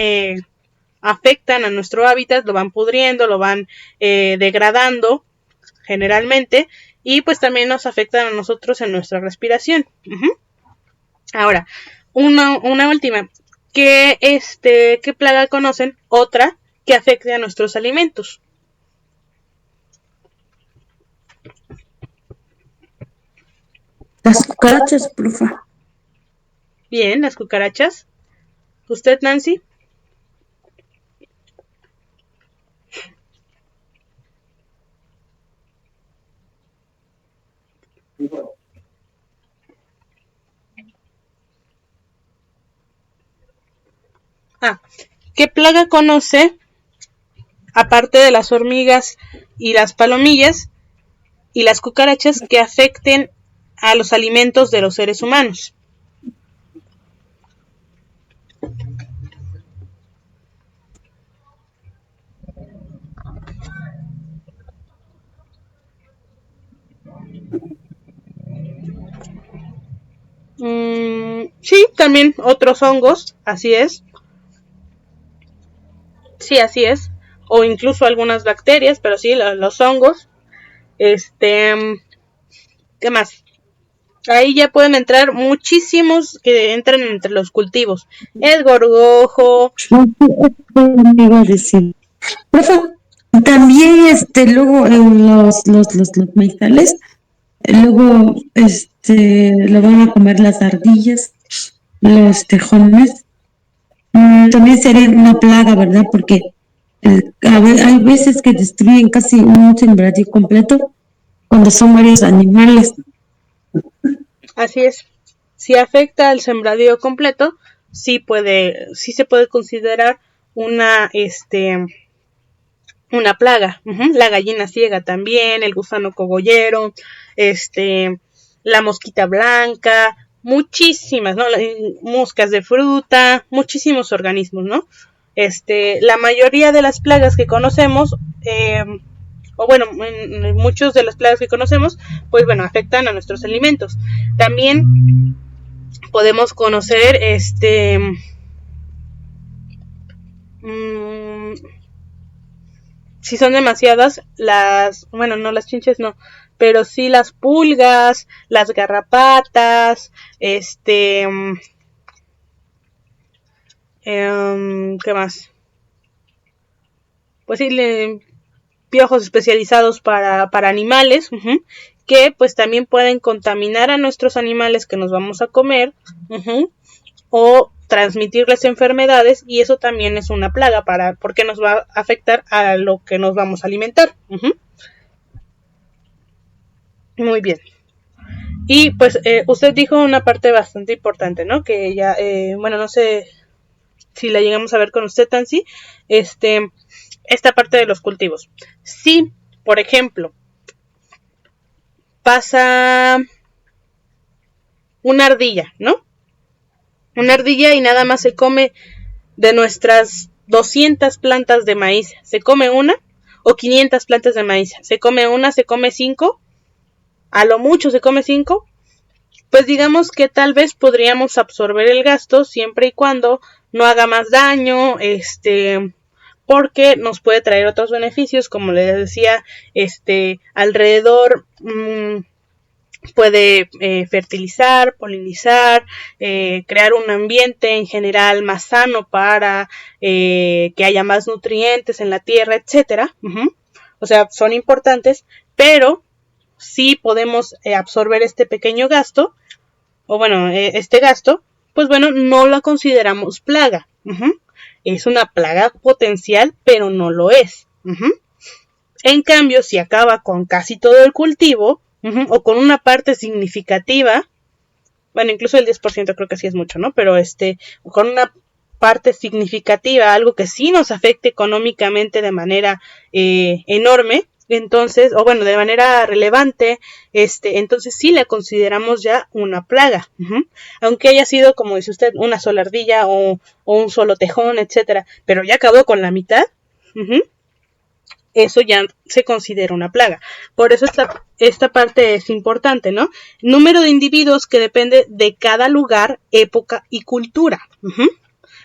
afectan a nuestro hábitat, lo van pudriendo, lo van degradando generalmente, y pues también nos afectan a nosotros en nuestra respiración. Ahora, una última. ¿Qué plaga conocen? Otra que afecte a nuestros alimentos. Las cucarachas, profa. Bien, las cucarachas. ¿Usted, Nancy? ¿Qué plaga conoce, aparte de las hormigas y las palomillas y las cucarachas, que afecten a los alimentos de los seres humanos? Sí, también otros hongos, así es. Sí, así es. O incluso algunas bacterias, pero sí, los hongos. ¿Qué más? Ahí ya pueden entrar muchísimos que entran entre los cultivos. El gorgojo. Me iba a decir. Profa, también luego los maizales, luego lo van a comer las ardillas, los tejones. También sería una plaga, ¿verdad? Porque hay veces que destruyen casi un sembradío completo cuando son varios animales. Así es. Si afecta al sembradío completo, sí se puede considerar una plaga. La gallina ciega también, el gusano cogollero, la mosquita blanca, muchísimas, ¿no? Moscas de fruta, muchísimos organismos, ¿no? La mayoría de las plagas que conocemos, o bueno, muchos de las plagas que conocemos, pues bueno, afectan a nuestros alimentos. También podemos conocer si son demasiadas, bueno, no las chinches no, pero sí las pulgas, las garrapatas, ¿qué más? Pues sí, piojos especializados para animales, que pues también pueden contaminar a nuestros animales que nos vamos a comer, o transmitirles enfermedades, y eso también es una plaga porque nos va a afectar a lo que nos vamos a alimentar. Muy bien. Y pues usted dijo una parte bastante importante, ¿no? Que ya, bueno, no sé si la llegamos a ver con usted, Tansi, esta parte de los cultivos. Si, por ejemplo, pasa una ardilla, ¿no? Una ardilla y nada más se come de nuestras 200 plantas de maíz, se come una, o 500 plantas de maíz, se come una, se come 5, a lo mucho se come 5, pues digamos que tal vez podríamos absorber el gasto siempre y cuando no haga más daño, porque nos puede traer otros beneficios, como les decía, alrededor puede fertilizar, polinizar, crear un ambiente en general más sano para que haya más nutrientes en la tierra, etcétera. O sea, son importantes, pero si podemos absorber este pequeño gasto, o bueno, este gasto, pues bueno, no lo consideramos plaga. Es una plaga potencial, pero no lo es. En cambio, si acaba con casi todo el cultivo, o con una parte significativa, bueno, incluso el 10% creo que sí es mucho, ¿no? Pero con una parte significativa, algo que sí nos afecte económicamente de manera enorme, entonces, o bueno, de manera relevante, entonces sí la consideramos ya una plaga, aunque haya sido, como dice usted, una sola ardilla o un solo tejón, etcétera, pero ya acabó con la mitad, eso ya se considera una plaga. Por eso esta parte es importante, ¿no? Número de individuos que depende de cada lugar, época y cultura.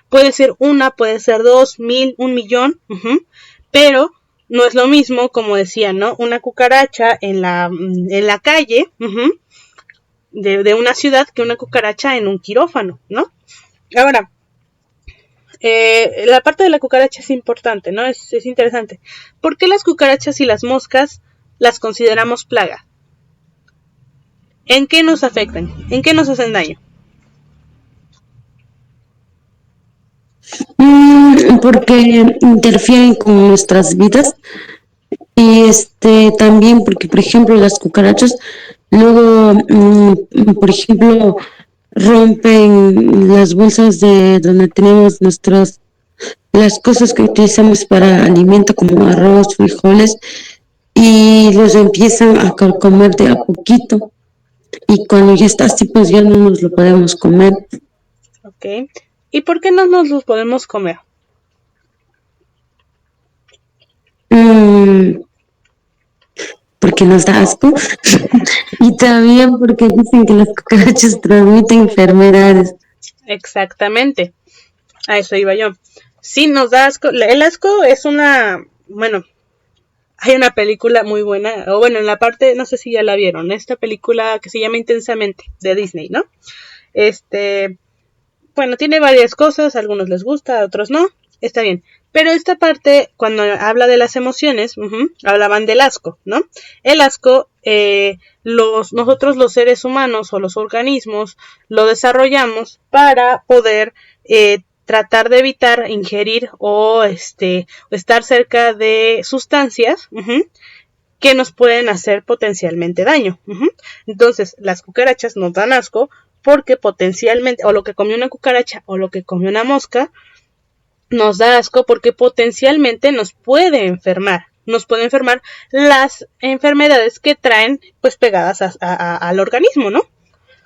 Puede ser una, puede ser 2, 1000, 1,000,000, pero no es lo mismo, como decía, ¿no? Una cucaracha en la calle de una ciudad que una cucaracha en un quirófano, ¿no? Ahora, la parte de la cucaracha es importante, ¿no? Es interesante. ¿Por qué las cucarachas y las moscas las consideramos plaga? ¿En qué nos afectan? ¿En qué nos hacen daño? Porque interfieren con nuestras vidas y también porque, por ejemplo, las cucarachas luego, por ejemplo, rompen las bolsas de donde tenemos las cosas que utilizamos para alimento como arroz, frijoles, y los empiezan a comer de a poquito. Y cuando ya está así, pues ya no nos lo podemos comer. Ok. ¿Y por qué no nos los podemos comer? Porque nos da asco. Y también porque dicen que las cucarachas transmiten enfermedades. Exactamente. A eso iba yo. Sí, nos da asco. El asco es bueno, hay una película muy buena, o bueno, en la parte, no sé si ya la vieron, esta película que se llama Intensamente, de Disney, ¿no? Bueno, tiene varias cosas, a algunos les gusta, a otros no, está bien. Pero esta parte, cuando habla de las emociones, hablaban del asco, ¿no? El asco, nosotros los seres humanos o los organismos lo desarrollamos para poder tratar de evitar ingerir o estar cerca de sustancias que nos pueden hacer potencialmente daño. Entonces, las cucarachas nos dan asco porque potencialmente, o lo que comió una cucaracha o lo que comió una mosca, nos da asco porque potencialmente nos puede enfermar. Nos puede enfermar las enfermedades que traen pues pegadas al organismo, ¿no?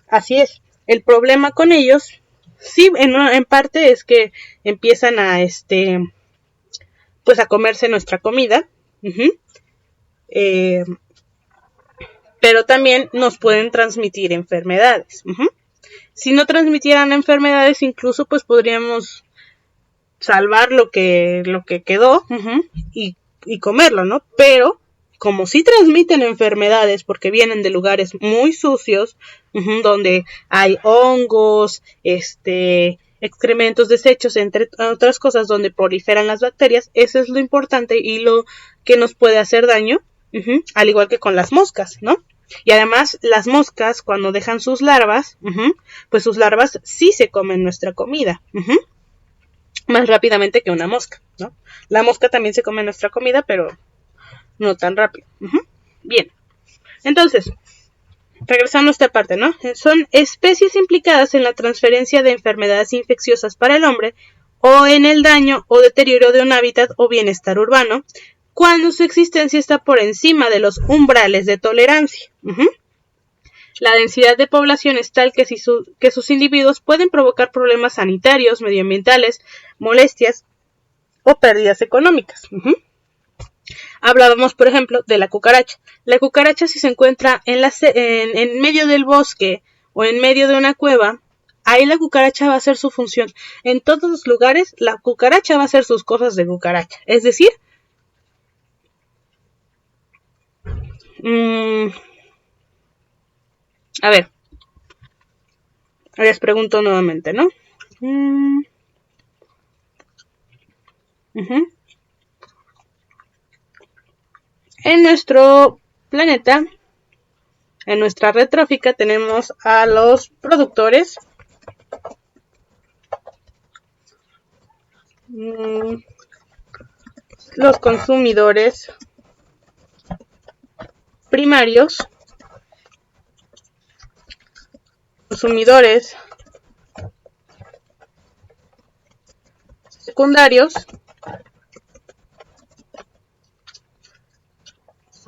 Así es. El problema con ellos, sí, en parte es que empiezan pues a comerse nuestra comida. Pero también nos pueden transmitir enfermedades. Si no transmitieran enfermedades, incluso pues podríamos salvar lo que quedó y comerlo, ¿no? Pero como sí transmiten enfermedades porque vienen de lugares muy sucios, donde hay hongos, excrementos, desechos, entre otras cosas, donde proliferan las bacterias, eso es lo importante y lo que nos puede hacer daño, al igual que con las moscas, ¿no? Y además, las moscas, cuando dejan sus larvas, pues sus larvas sí se comen nuestra comida, más rápidamente que una mosca, ¿no? La mosca también se come nuestra comida, pero no tan rápido. Bien, entonces, regresando a esta parte, ¿no? Son especies implicadas en la transferencia de enfermedades infecciosas para el hombre o en el daño o deterioro de un hábitat o bienestar urbano cuando su existencia está por encima de los umbrales de tolerancia. La densidad de población es tal que sus individuos pueden provocar problemas sanitarios, medioambientales, molestias o pérdidas económicas. Hablábamos, por ejemplo, de la cucaracha. La cucaracha, si se encuentra en medio del bosque o en medio de una cueva, ahí la cucaracha va a hacer su función. En todos los lugares, la cucaracha va a hacer sus cosas de cucaracha. Es decir, a ver, les pregunto nuevamente, ¿no? En nuestro planeta, en nuestra red trófica, tenemos a los productores, los consumidores primarios, consumidores secundarios,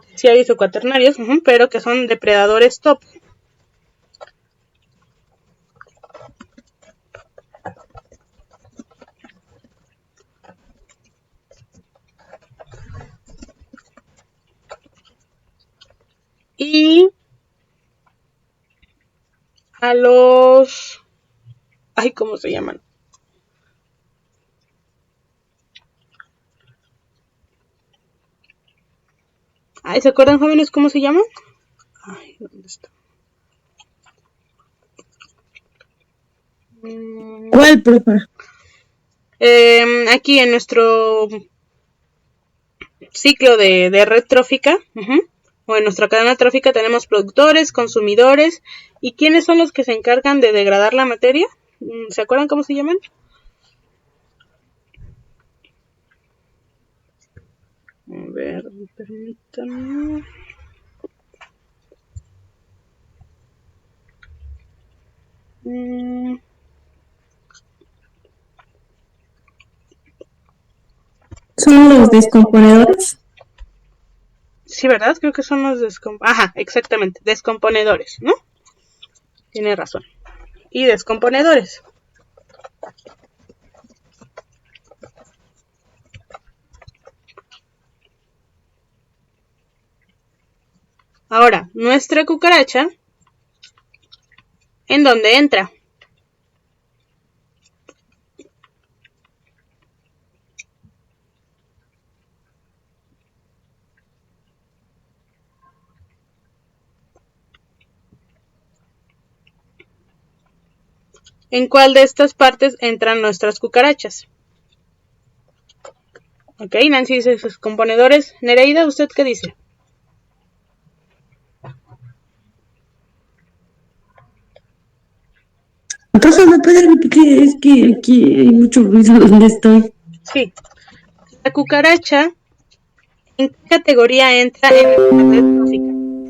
terciarios o cuaternarios, pero que son depredadores top. Y a los... Ay, ¿cómo se llaman? Ay, ¿se acuerdan, jóvenes, cómo se llaman? Ay, ¿dónde está? ¿Cuál, profe? Aquí en nuestro ciclo de red trófica, o en nuestra cadena trófica tenemos productores, consumidores, ¿y quiénes son los que se encargan de degradar la materia? ¿Se acuerdan cómo se llaman? A ver, permítanme. ¿Son los descomponedores? Sí, ¿verdad? Creo que son los Ajá, exactamente, descomponedores, ¿no? Tiene razón. Y descomponedores. Ahora, nuestra cucaracha, ¿en dónde entra? ¿En cuál de estas partes entran nuestras cucarachas? Ok, Nancy dice sus componedores. Nereida, ¿usted qué dice? Entonces, ¿me puede repetir? Es que aquí hay mucho ruido donde estoy. Sí. La cucaracha, ¿en qué categoría entra en la cadena trófica?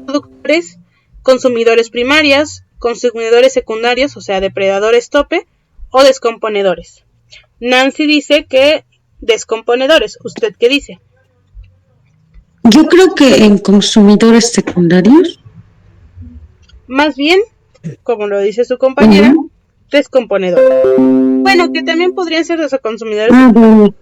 Productores, consumidores primarios, consumidores secundarios, o sea, depredadores tope, o descomponedores. Nancy dice que descomponedores. ¿Usted qué dice? Yo creo que en consumidores secundarios. Más bien, como lo dice su compañera, descomponedores. Bueno, que también podrían ser desconsumidores. Bueno.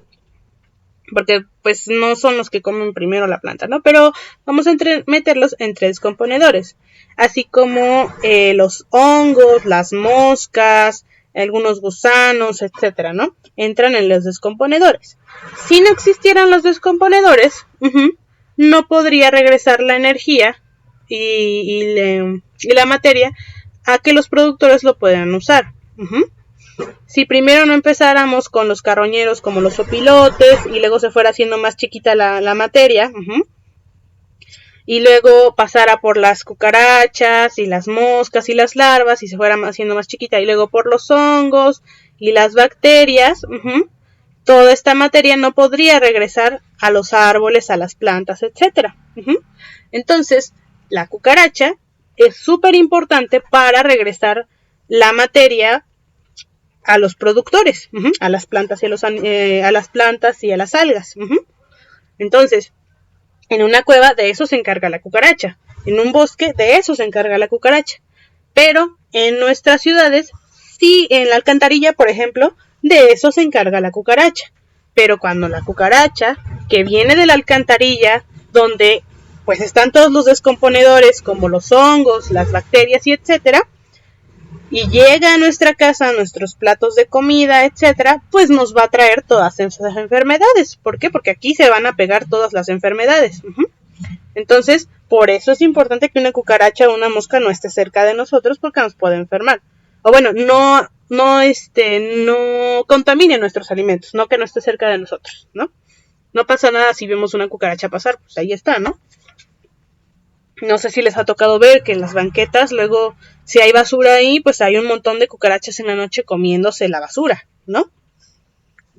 Porque pues no son los que comen primero la planta, ¿no? Pero vamos a meterlos entre descomponedores, así como los hongos, las moscas, algunos gusanos, etcétera, ¿no? Entran en los descomponedores. Si no existieran los descomponedores, no podría regresar la energía y la materia a que los productores lo puedan usar. Si primero no empezáramos con los carroñeros como los opilotes y luego se fuera haciendo más chiquita la materia, y luego pasara por las cucarachas y las moscas y las larvas y se fuera haciendo más chiquita, y luego por los hongos y las bacterias, toda esta materia no podría regresar a los árboles, a las plantas, etc. Entonces, la cucaracha es súper importante para regresar la materia a los productores, a las plantas y a las plantas y a las algas. Entonces, en una cueva de eso se encarga la cucaracha, en un bosque de eso se encarga la cucaracha, pero en nuestras ciudades, sí, en la alcantarilla, por ejemplo, de eso se encarga la cucaracha. Pero cuando la cucaracha, que viene de la alcantarilla, donde pues están todos los descomponedores como los hongos, las bacterias y etcétera, y llega a nuestra casa, a nuestros platos de comida, etcétera, pues nos va a traer todas esas enfermedades. ¿Por qué? Porque aquí se van a pegar todas las enfermedades. Entonces, por eso es importante que una cucaracha o una mosca no esté cerca de nosotros, porque nos puede enfermar. O bueno, no contamine nuestros alimentos, no que no esté cerca de nosotros, ¿no? No pasa nada si vemos una cucaracha pasar, pues ahí está, ¿no? No sé si les ha tocado ver que en las banquetas luego, si hay basura ahí, pues hay un montón de cucarachas en la noche comiéndose la basura, ¿no?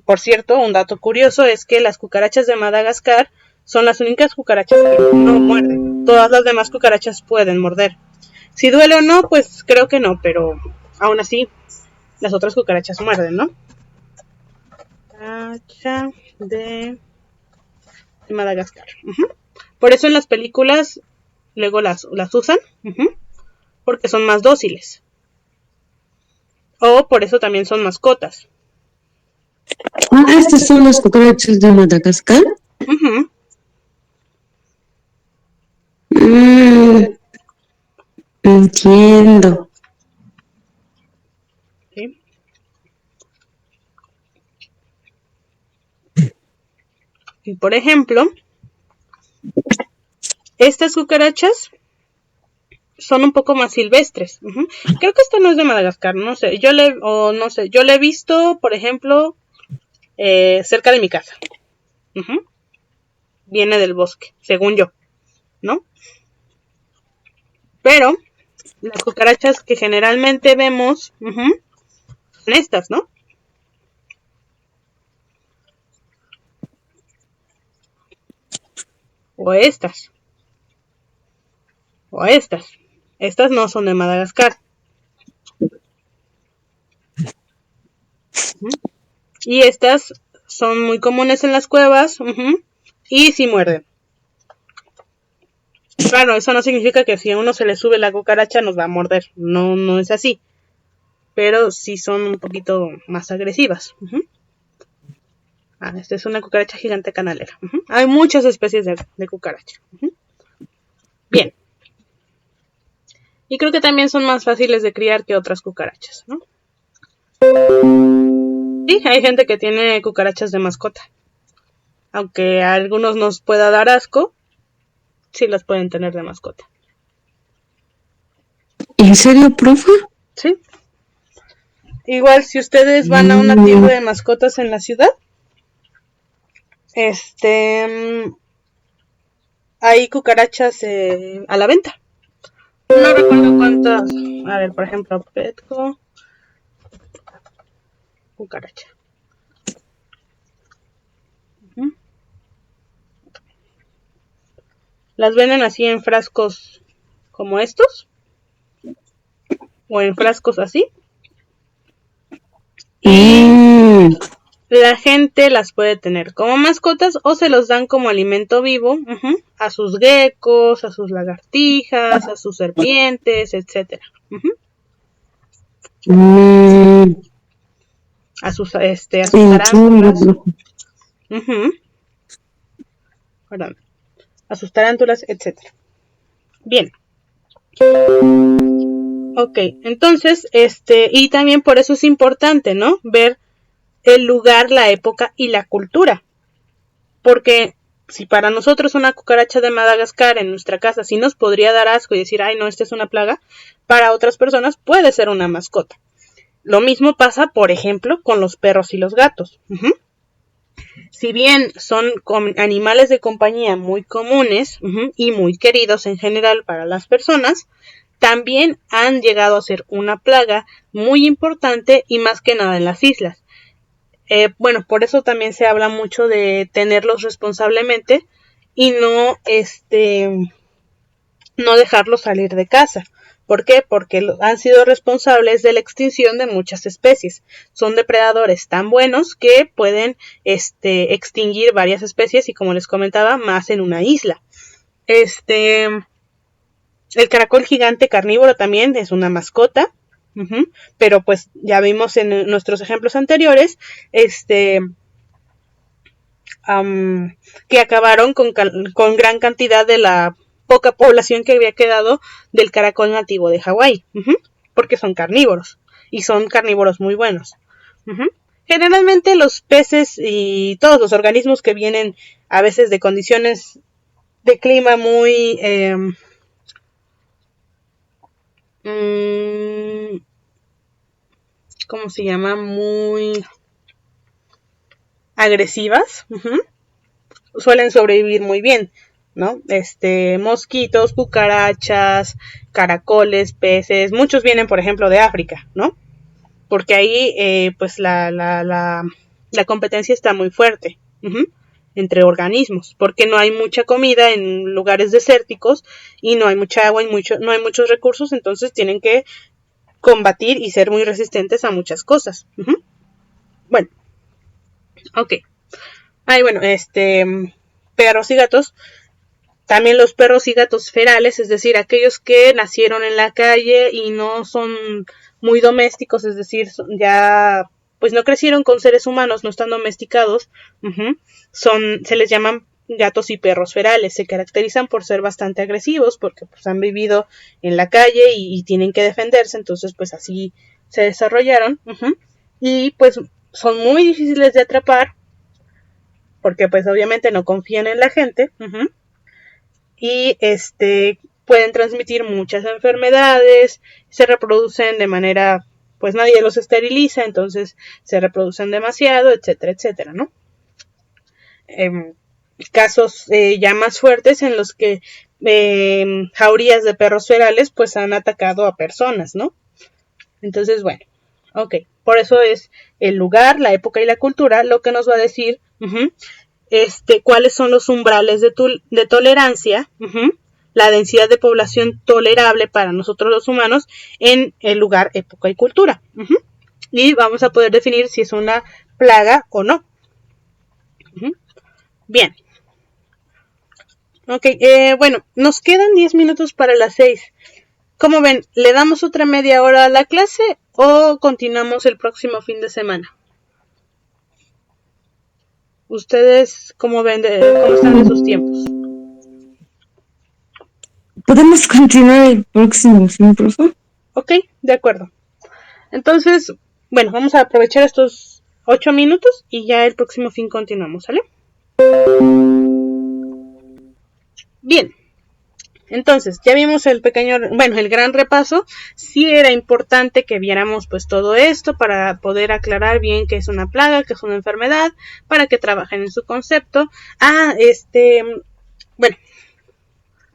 Por cierto, un dato curioso es que las cucarachas de Madagascar son las únicas cucarachas que no muerden. Todas las demás cucarachas pueden morder. Si duele o no, pues creo que no, pero aún así las otras cucarachas muerden, ¿no? Cucaracha de Madagascar. Por eso en las películas luego las usan, porque son más dóciles. O por eso también son mascotas. Estas son las cucarachas de Madagascar. Entiendo. ¿Sí? Y por ejemplo, estas cucarachas son un poco más silvestres. Creo que esta no es de Madagascar, no sé. Yo le he visto, por ejemplo, cerca de mi casa. Viene del bosque, según yo, ¿no? Pero las cucarachas que generalmente vemos son estas, ¿no? O estas. O estas. Estas no son de Madagascar. Y estas son muy comunes en las cuevas. Y sí muerden. Claro, eso no significa que si a uno se le sube la cucaracha nos va a morder. No, no es así. Pero sí son un poquito más agresivas. Esta es una cucaracha gigante canalera. Hay muchas especies de cucaracha. Bien. Y creo que también son más fáciles de criar que otras cucarachas, ¿no? Sí, hay gente que tiene cucarachas de mascota. Aunque a algunos nos pueda dar asco, sí las pueden tener de mascota. ¿En serio, profe? Sí. Igual si ustedes van a una tienda de mascotas en la ciudad, hay cucarachas a la venta. No recuerdo cuántas. A ver, por ejemplo, Petco. Cucaracha. Las venden así en frascos como estos. O en frascos así. Y la gente las puede tener como mascotas o se los dan como alimento vivo a sus geckos, a sus lagartijas, a sus serpientes, etcétera. A sus tarántulas. A sus tarántulas, etcétera. Bien. Ok, entonces, y también por eso es importante, ¿no? Ver el lugar, la época y la cultura. Porque si para nosotros una cucaracha de Madagascar en nuestra casa sí nos podría dar asco y decir, ay no, esta es una plaga, para otras personas puede ser una mascota. Lo mismo pasa, por ejemplo, con los perros y los gatos. Si bien son animales de compañía muy comunes y muy queridos en general para las personas, también han llegado a ser una plaga muy importante y más que nada en las islas. Bueno, por eso también se habla mucho de tenerlos responsablemente y no dejarlos salir de casa. ¿Por qué? Porque han sido responsables de la extinción de muchas especies. Son depredadores tan buenos que pueden extinguir varias especies y, como les comentaba, más en una isla. El caracol gigante carnívoro también es una mascota. Pero pues ya vimos en nuestros ejemplos anteriores que acabaron con gran cantidad de la poca población que había quedado del caracol nativo de Hawái, porque son carnívoros y son carnívoros muy buenos. Generalmente los peces y todos los organismos que vienen a veces de condiciones de clima muy ¿cómo se llama? Muy agresivas, suelen sobrevivir muy bien, ¿no? Mosquitos, cucarachas, caracoles, peces, muchos vienen, por ejemplo, de África, ¿no? Porque ahí, pues, la competencia está muy fuerte, entre organismos, porque no hay mucha comida en lugares desérticos y no hay mucha agua y no hay muchos recursos, entonces tienen que combatir y ser muy resistentes a muchas cosas. Bueno, ok. Bueno, perros y gatos. También los perros y gatos ferales, es decir, aquellos que nacieron en la calle y no son muy domésticos, es decir, ya pues no crecieron con seres humanos, no están domesticados, se les llaman gatos y perros ferales. Se caracterizan por ser bastante agresivos porque pues han vivido en la calle y tienen que defenderse, entonces pues así se desarrollaron, y pues son muy difíciles de atrapar porque pues obviamente no confían en la gente, y pueden transmitir muchas enfermedades, se reproducen de manera, pues nadie los esteriliza, entonces se reproducen demasiado, etcétera, etcétera, ¿no? Casos ya más fuertes en los que jaurías de perros ferales pues han atacado a personas, ¿no? Entonces, bueno, ok, por eso es el lugar, la época y la cultura lo que nos va a decir cuáles son los umbrales de tolerancia, la densidad de población tolerable para nosotros los humanos en el lugar, época y cultura. Y vamos a poder definir si es una plaga o no. Bien. Ok, bueno, nos quedan 10 minutos para las 6. ¿Cómo ven? ¿Le damos otra media hora a la clase o continuamos el próximo fin de semana? ¿Ustedes cómo ven? ¿Cómo están de sus tiempos? ¿Podemos continuar el próximo fin, profe? Ok, de acuerdo. Entonces, bueno, vamos a aprovechar estos 8 minutos y ya el próximo fin continuamos, ¿sale? Bien. Entonces, ya vimos el gran repaso. Sí era importante que viéramos pues todo esto para poder aclarar bien qué es una plaga, qué es una enfermedad, para que trabajen en su concepto. Bueno,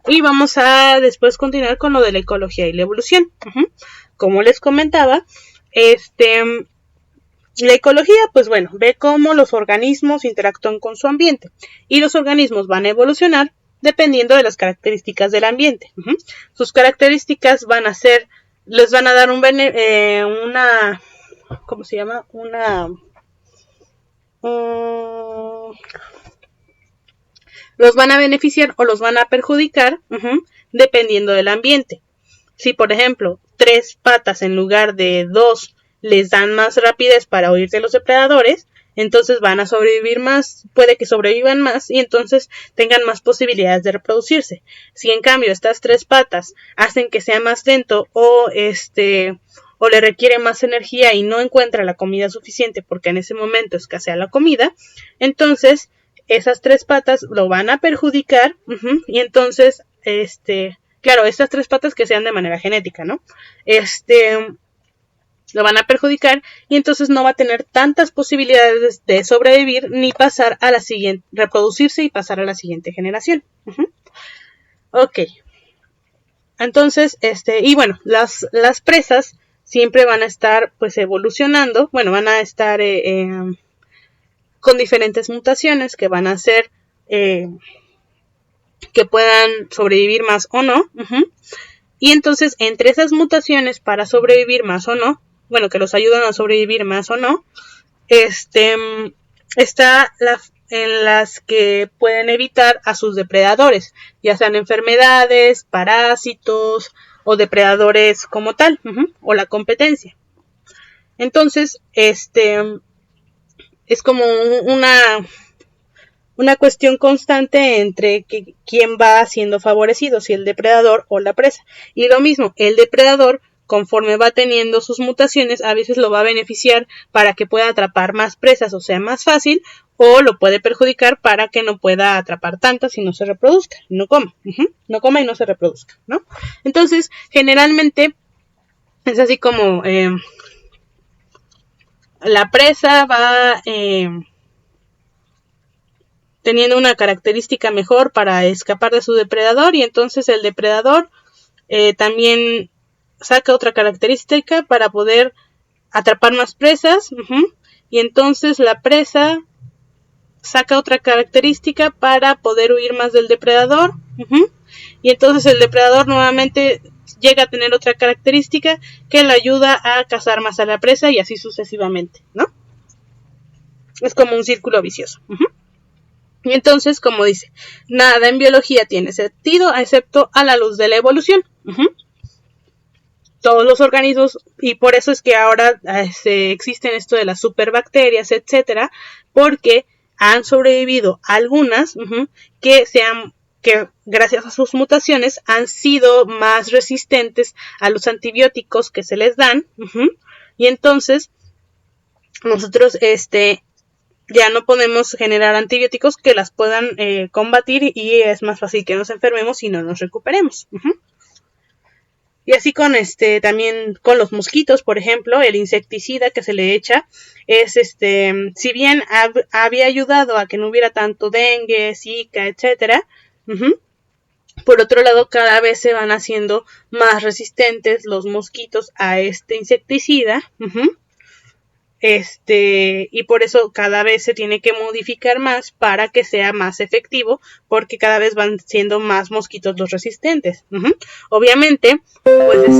y vamos a después continuar con lo de la ecología y la evolución. Como les comentaba, la ecología, pues bueno, ve cómo los organismos interactúan con su ambiente y los organismos van a evolucionar dependiendo de las características del ambiente. Sus características les van a dar ¿cómo se llama? Los van a beneficiar o los van a perjudicar dependiendo del ambiente. Si, por ejemplo, 3 patas en lugar de 2 les dan más rapidez para huir de los depredadores, entonces van a sobrevivir más, puede que sobrevivan más y entonces tengan más posibilidades de reproducirse. Si en cambio estas 3 patas hacen que sea más lento o le requiere más energía y no encuentra la comida suficiente porque en ese momento escasea la comida, entonces esas 3 patas lo van a perjudicar y entonces claro, estas 3 patas que sean de manera genética, ¿no? Lo van a perjudicar y entonces no va a tener tantas posibilidades de sobrevivir ni pasar a la siguiente, reproducirse y pasar a la siguiente generación. Ok. Entonces, y bueno, las presas siempre van a estar pues evolucionando, bueno, van a estar con diferentes mutaciones que van a hacer que puedan sobrevivir más o no. Y entonces, entre esas mutaciones para sobrevivir más o no, bueno, que los ayudan a sobrevivir más o no, está en las que pueden evitar a sus depredadores, ya sean enfermedades, parásitos o depredadores como tal, o la competencia. Entonces, es como una cuestión constante entre quién va siendo favorecido, si el depredador o la presa. Y lo mismo, el depredador, conforme va teniendo sus mutaciones, a veces lo va a beneficiar para que pueda atrapar más presas, o sea, más fácil, o lo puede perjudicar para que no pueda atrapar tantas y no se reproduzca, no coma, no coma y no se reproduzca, ¿no? Entonces, generalmente, es así como la presa va teniendo una característica mejor para escapar de su depredador y entonces el depredador también saca otra característica para poder atrapar más presas y entonces la presa saca otra característica para poder huir más del depredador y entonces el depredador nuevamente llega a tener otra característica que le ayuda a cazar más a la presa y así sucesivamente, ¿no? Es como un círculo vicioso. Y entonces, como dice, nada en biología tiene sentido excepto a la luz de la evolución. Todos los organismos, y por eso es que ahora existen esto de las superbacterias, etcétera, porque han sobrevivido algunas que gracias a sus mutaciones han sido más resistentes a los antibióticos que se les dan, y entonces nosotros ya no podemos generar antibióticos que las puedan combatir y es más fácil que nos enfermemos y no nos recuperemos. Y así con también con los mosquitos, por ejemplo, el insecticida que se le echa es si bien había ayudado a que no hubiera tanto dengue, zika, etcétera, Por otro lado, cada vez se van haciendo más resistentes los mosquitos a este insecticida. Y por eso cada vez se tiene que modificar más para que sea más efectivo, porque cada vez van siendo más mosquitos los resistentes. Obviamente, pues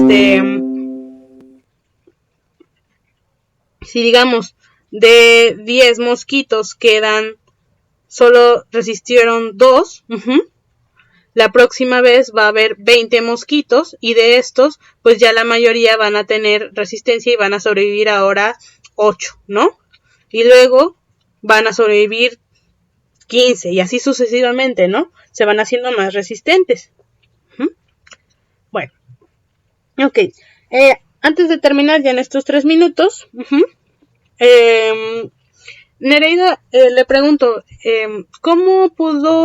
si digamos de 10 mosquitos solo resistieron 2, la próxima vez va a haber 20 mosquitos y de estos pues ya la mayoría van a tener resistencia y van a sobrevivir ahora 8, ¿no? Y luego van a sobrevivir 15 y así sucesivamente, ¿no? Se van haciendo más resistentes. Bueno, ok. Antes de terminar ya en estos 3 minutos, Nereida, le pregunto, ¿cómo pudo